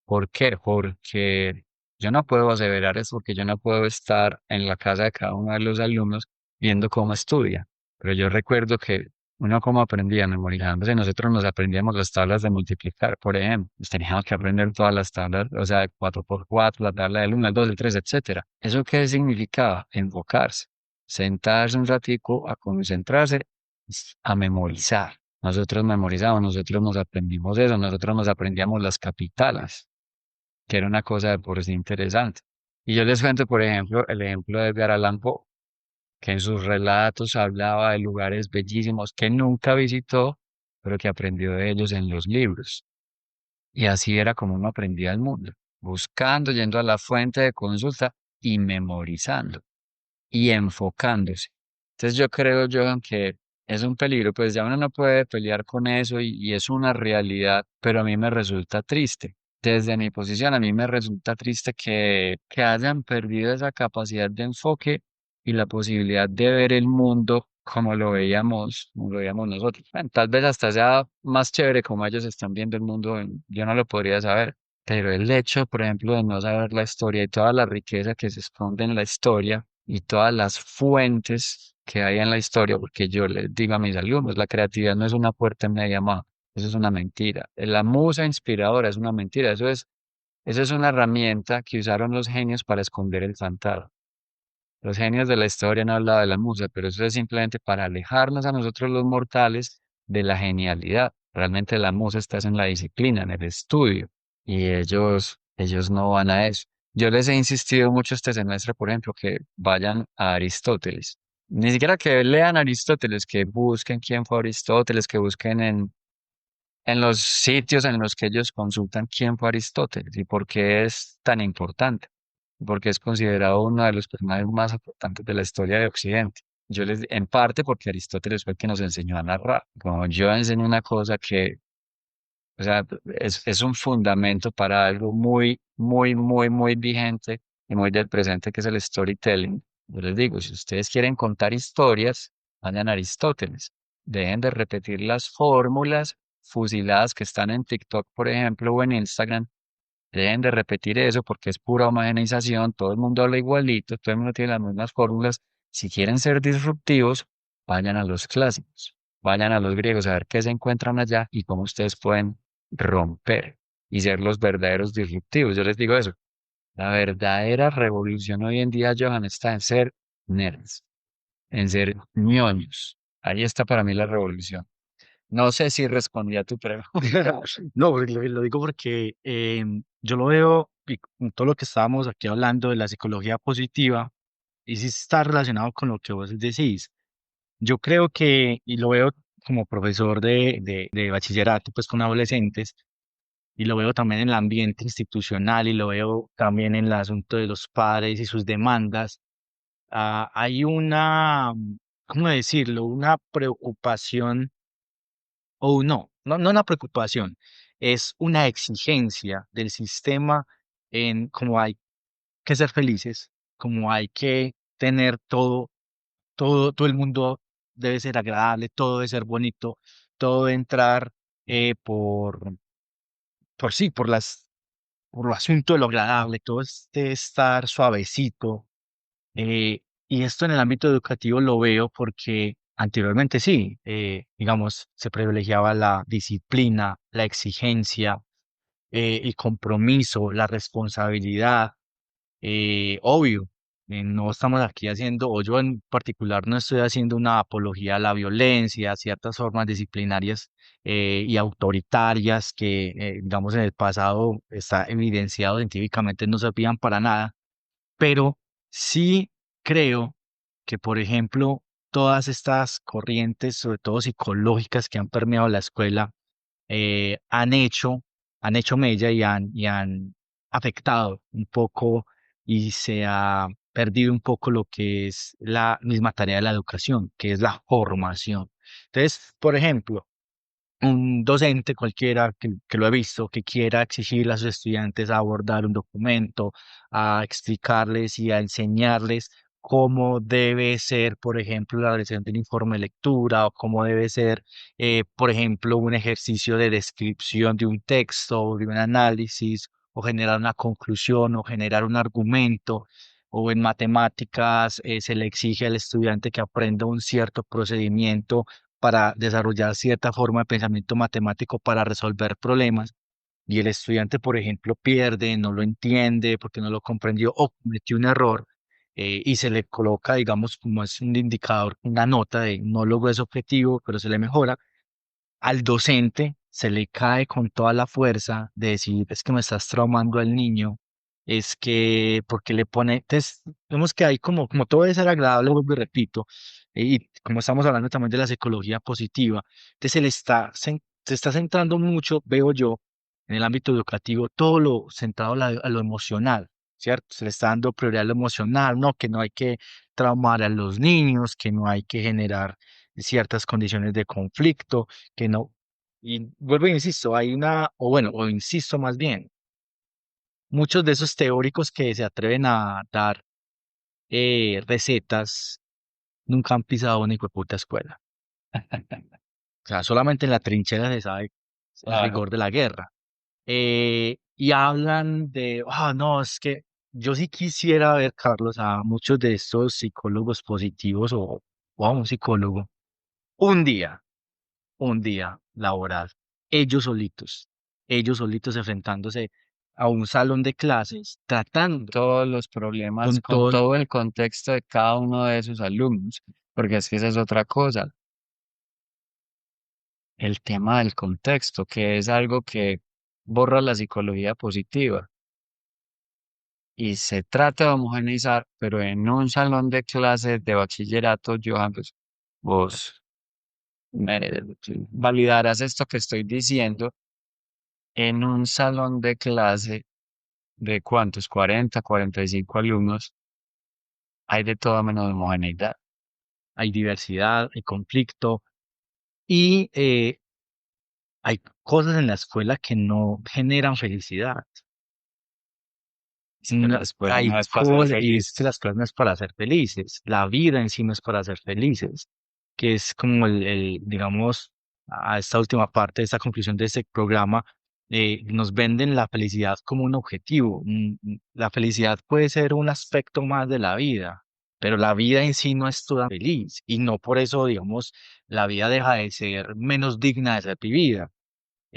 ¿Por qué? Porque yo no puedo aseverar eso, porque yo no puedo estar en la casa de cada uno de los alumnos viendo cómo estudia. Pero yo recuerdo que uno como aprendía memorizándose, nosotros nos aprendíamos las tablas de multiplicar, por ejemplo. Nos teníamos que aprender todas las tablas, o sea, 4 por 4, la tabla del 1, el 2, el 3, etcétera. ¿Eso qué significaba? Enfocarse, sentarse un ratico a concentrarse, a memorizar. Nosotros memorizamos, nosotros nos aprendimos eso, nosotros nos aprendíamos las capitales, que era una cosa de por sí interesante. Y yo les cuento, por ejemplo, el ejemplo de Edgar Allan Poe, que en sus relatos hablaba de lugares bellísimos que nunca visitó, pero que aprendió de ellos en los libros. Y así era como uno aprendía el mundo, buscando, yendo a la fuente de consulta y memorizando y enfocándose. Entonces yo creo, Johan, que es un peligro, pues ya uno no puede pelear con eso y es una realidad, pero a mí me resulta triste. Desde mi posición, a mí me resulta triste que hayan perdido esa capacidad de enfoque y la posibilidad de ver el mundo como lo veíamos nosotros. Bueno, tal vez hasta sea más chévere como ellos están viendo el mundo, yo no lo podría saber. Pero el hecho, por ejemplo, de no saber la historia y toda la riqueza que se esconde en la historia y todas las fuentes que hay en la historia, porque yo les digo a mis alumnos, la creatividad no es una puerta en media mano, eso es una mentira. La musa inspiradora es una mentira, eso es una herramienta que usaron los genios para esconder el fantasma. Los genios de la historia han hablado de la musa, pero eso es simplemente para alejarnos a nosotros los mortales de la genialidad. Realmente la musa está es en la disciplina, en el estudio, y ellos no van a eso. Yo les he insistido mucho este semestre, por ejemplo, que vayan a Aristóteles. Ni siquiera que lean Aristóteles, que busquen quién fue Aristóteles, que busquen en los sitios en los que ellos consultan quién fue Aristóteles y por qué es tan importante, porque es considerado uno de los personajes más importantes de la historia de Occidente. En parte porque Aristóteles fue el que nos enseñó a narrar. Como yo enseño una cosa que, o sea, es un fundamento para algo muy, muy, muy, muy vigente y muy del presente, que es el storytelling. Yo les digo, si ustedes quieren contar historias, vayan a Aristóteles. Dejen de repetir las fórmulas fusiladas que están en TikTok, por ejemplo, o en Instagram. Dejen de repetir eso porque es pura homogeneización. Todo el mundo habla igualito, todo el mundo tiene las mismas fórmulas. Si quieren ser disruptivos, vayan a los clásicos, vayan a los griegos a ver qué se encuentran allá y cómo ustedes pueden romper y ser los verdaderos disruptivos. Yo les digo eso. La verdadera revolución hoy en día, Johan, está en ser nerds, en ser ñoños. Ahí está para mí la revolución. No sé si respondí a tu pregunta. No, porque lo digo porque yo lo veo y con todo lo que estábamos aquí hablando de la psicología positiva, y sí está relacionado con lo que vos decís. Yo creo que, y lo veo como profesor de bachillerato, pues con adolescentes, y lo veo también en el ambiente institucional, y lo veo también en el asunto de los padres y sus demandas. Hay una, ¿cómo decirlo? Una preocupación, o no una preocupación, es una exigencia del sistema en cómo hay que ser felices, como hay que tener todo el mundo debe ser agradable, todo debe ser bonito, todo debe entrar eh, por, por sí, por lo asunto de lo agradable, todo debe estar suavecito. Y esto en el ámbito educativo lo veo porque anteriormente sí, digamos, se privilegiaba la disciplina, la exigencia, el compromiso, la responsabilidad. Obvio, no estamos aquí haciendo, o yo en particular no estoy haciendo una apología a la violencia, a ciertas formas disciplinarias y autoritarias que, digamos, en el pasado está evidenciado científicamente no servían para nada, pero sí creo que, por ejemplo, todas estas corrientes, sobre todo psicológicas, que han permeado la escuela, eh, han hecho, han hecho mella y han afectado un poco y se ha perdido un poco lo que es la misma tarea de la educación, que es la formación. Entonces, por ejemplo, un docente cualquiera que lo he visto, que quiera exigirle a sus estudiantes a abordar un documento, a explicarles y a enseñarles cómo debe ser, por ejemplo, la realización de un informe de lectura o cómo debe ser, por ejemplo, un ejercicio de descripción de un texto o de un análisis o generar una conclusión o generar un argumento. O en matemáticas, se le exige al estudiante que aprenda un cierto procedimiento para desarrollar cierta forma de pensamiento matemático para resolver problemas y el estudiante, por ejemplo, pierde, no lo entiende porque no lo comprendió o cometió un error, y se le coloca, digamos, como es un indicador, una nota de no logró ese objetivo, pero se le mejora, al docente se le cae con toda la fuerza de decir, es que me estás traumando al niño, es que, porque le pone, entonces, vemos que hay como todo debe ser agradable, vuelvo y repito, y como estamos hablando también de la psicología positiva, entonces se está centrando mucho, veo yo, en el ámbito educativo, todo lo centrado a lo emocional, ¿cierto? Se le está dando prioridad a lo emocional, ¿no? Que no hay que traumar a los niños, que no hay que generar ciertas condiciones de conflicto, que no, y vuelvo e insisto, hay una, o bueno, o insisto más bien, muchos de esos teóricos que se atreven a dar recetas nunca han pisado una puta escuela. O sea, solamente en la trinchera se sabe el Claro. rigor de la guerra. Y hablan de, ah, no, es que yo sí quisiera ver, Carlos, a muchos de estos psicólogos positivos o a un psicólogo un día. Un día laboral, ellos solitos enfrentándose a un salón de clases, tratando Todos los problemas con con todo, todo el contexto de cada uno de sus alumnos, porque es que esa es otra cosa, el tema del contexto, que es algo que borra la psicología positiva y se trata de homogeneizar, pero en un salón de clases de bachillerato, Johan, pues vos me validarás esto que estoy diciendo en un salón de clase de cuántos, 40, 45 alumnos, hay de todo menos homogeneidad. hay diversidad, hay conflicto y hay cosas en la escuela que no generan felicidad. Es que la escuela Hay no es para ser cosas, y es que feliz. las cosas no es para ser felices, la vida en sí no es para ser felices, que es como digamos, a esta última parte de esta conclusión de este programa, nos venden la felicidad como un objetivo. La felicidad puede ser un aspecto más de la vida, pero la vida en sí no es toda feliz, y no por eso, digamos, la vida deja de ser menos digna de ser vivida.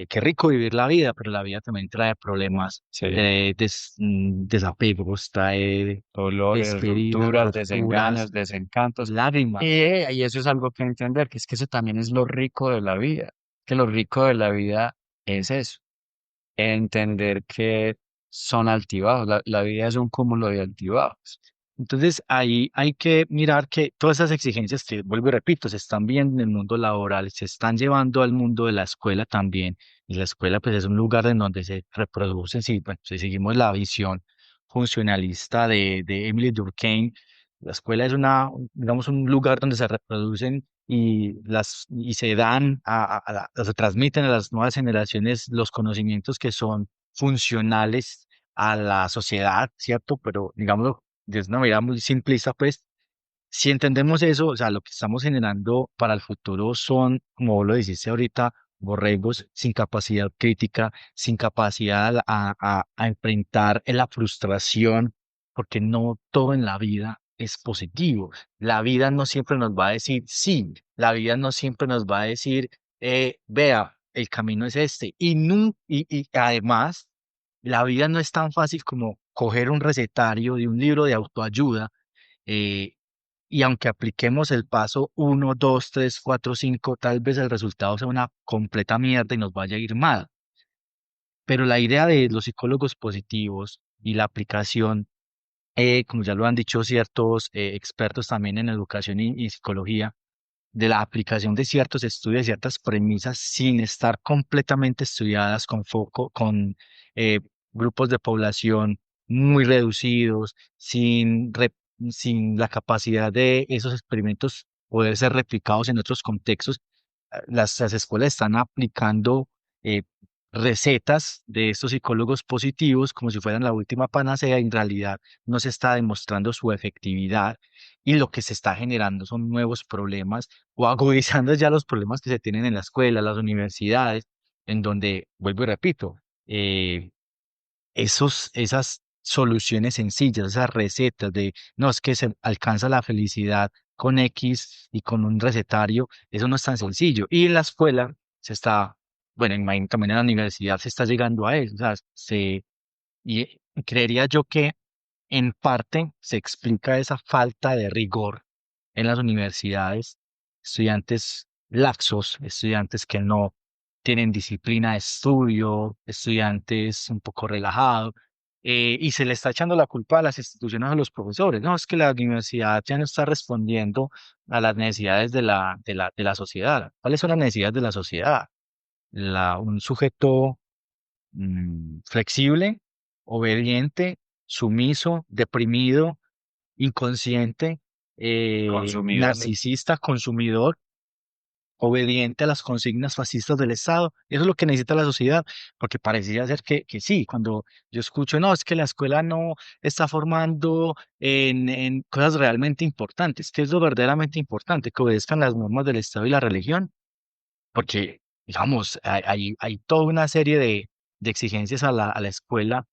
Qué rico vivir la vida, pero la vida también trae problemas, Sí. trae desapegos, trae Dolores, despedidas, rupturas, desengaños, rupturas, desencantos. lágrimas. Y eso es algo que entender, que es que eso también es lo rico de la vida, que lo rico de la vida es eso, entender que son altibajos, la vida es un cúmulo de altibajos. Entonces ahí hay que mirar que todas esas exigencias que, vuelvo y repito, se están viendo en el mundo laboral, se están llevando al mundo de la escuela también. Y la escuela pues es un lugar en donde se reproducen, si, bueno, si seguimos la visión funcionalista de Emily Durkheim, la escuela es digamos, un lugar donde se reproducen y se dan se transmiten a las nuevas generaciones los conocimientos que son funcionales a la sociedad, ¿cierto? Pero digámoslo desde una manera muy simplista, pues, si entendemos eso, o sea, lo que estamos generando para el futuro son, como vos lo dijiste ahorita, borregos sin capacidad crítica, sin capacidad a enfrentar la frustración, porque no todo en la vida es positivo. La vida no siempre nos va a decir sí, la vida no siempre nos va a decir, vea, el camino es este. Y además, la vida no es tan fácil como coger un recetario de un libro de autoayuda, eh, y aunque apliquemos el paso uno, 2, 3, 4, 5, tal vez el resultado sea una completa mierda y nos vaya a ir mal. Pero la idea de los psicólogos positivos y la aplicación, como ya lo han dicho ciertos expertos también en educación y psicología, de la aplicación de ciertos estudios, ciertas premisas, sin estar completamente estudiadas con foco, con eh, grupos de población muy reducidos, sin la capacidad de esos experimentos poder ser replicados en otros contextos. Las escuelas están aplicando, eh, recetas de estos psicólogos positivos como si fueran la última panacea, en realidad no se está demostrando su efectividad y lo que se está generando son nuevos problemas o agudizando ya los problemas que se tienen en la escuela, las universidades, en donde, vuelvo y repito, eh, esas soluciones sencillas, esas recetas de, no, es que se alcanza la felicidad con X y con un recetario, eso no es tan sencillo. Y en la escuela se está, bueno, imagino también en la universidad se está llegando a eso, o sea, y creería yo que en parte se explica esa falta de rigor en las universidades, estudiantes laxos, estudiantes que no tienen disciplina de estudio, estudiantes un poco relajados, y se le está echando la culpa a las instituciones, a los profesores. No, es que la universidad ya no está respondiendo a las necesidades de la sociedad. ¿Cuáles son las necesidades de la sociedad? Un sujeto flexible, obediente, sumiso, deprimido, inconsciente, Consumidor. narcisista, consumidor, obediente a las consignas fascistas del Estado. Eso es lo que necesita la sociedad, porque parecía ser que sí, cuando yo escucho, no, es que la escuela no está formando en cosas realmente importantes. ¿Qué es lo verdaderamente importante? Que obedezcan las normas del Estado y la religión, porque, digamos, hay toda una serie de exigencias a la escuela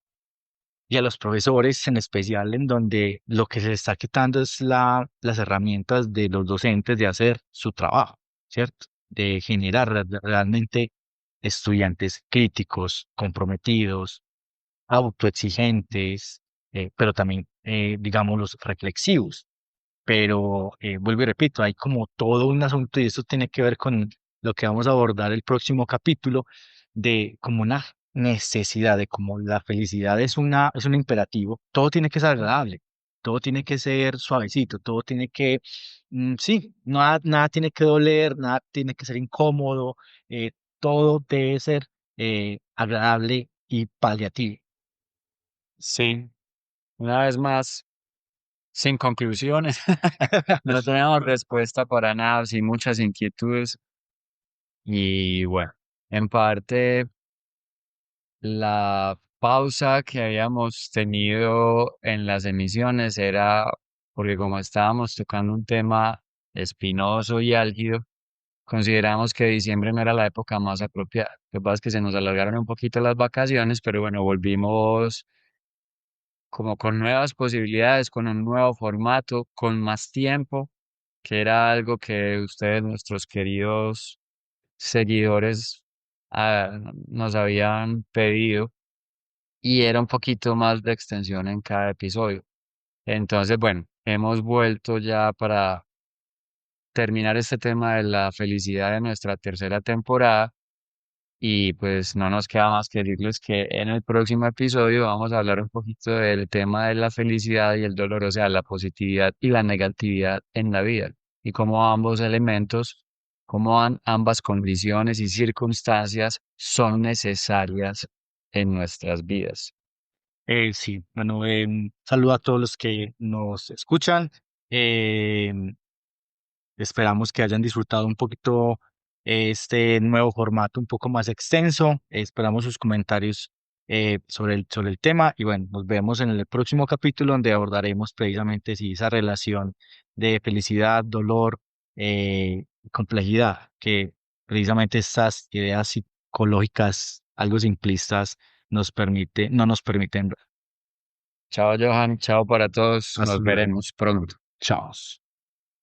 y a los profesores en especial, en donde lo que se les está quitando es las herramientas de los docentes de hacer su trabajo, ¿cierto? De generar realmente estudiantes críticos, comprometidos, autoexigentes, pero también, digamos, los reflexivos. Pero vuelvo y repito, hay como todo un asunto y esto tiene que ver con lo que vamos a abordar el próximo capítulo de como una necesidad de como la felicidad es un imperativo, todo tiene que ser agradable, todo tiene que ser suavecito, todo tiene que, sí, nada tiene que doler, nada tiene que ser incómodo, todo debe ser agradable y paliativo. Sí, una vez más, sin conclusiones. No tenemos respuesta para nada, sin muchas inquietudes. Y bueno, en parte la pausa que habíamos tenido en las emisiones era porque como estábamos tocando un tema espinoso y álgido, consideramos que diciembre no era la época más apropiada. Lo que pasa es que se nos alargaron un poquito las vacaciones, pero bueno, volvimos como con nuevas posibilidades, con un nuevo formato, con más tiempo, que era algo que ustedes, nuestros queridos seguidores, nos habían pedido y era un poquito más de extensión en cada episodio. Entonces, bueno, hemos vuelto ya para terminar este tema de la felicidad de nuestra tercera temporada. Y pues no nos queda más que decirles que en el próximo episodio vamos a hablar un poquito del tema de la felicidad y el dolor, o sea, la positividad y la negatividad en la vida, y cómo ambos elementos, cómo ambas condiciones y circunstancias son necesarias en nuestras vidas. Sí, bueno, saludo a todos los que nos escuchan. em, Esperamos que hayan disfrutado un poquito este nuevo formato un poco más extenso. Esperamos sus comentarios sobre el tema y bueno, nos vemos en el próximo capítulo donde abordaremos precisamente si esa relación de felicidad, dolor, complejidad, que precisamente estas ideas psicológicas algo simplistas no nos permiten ver. Chao, Johan, chao para todos, Hasta nos luego. veremos pronto. Chao.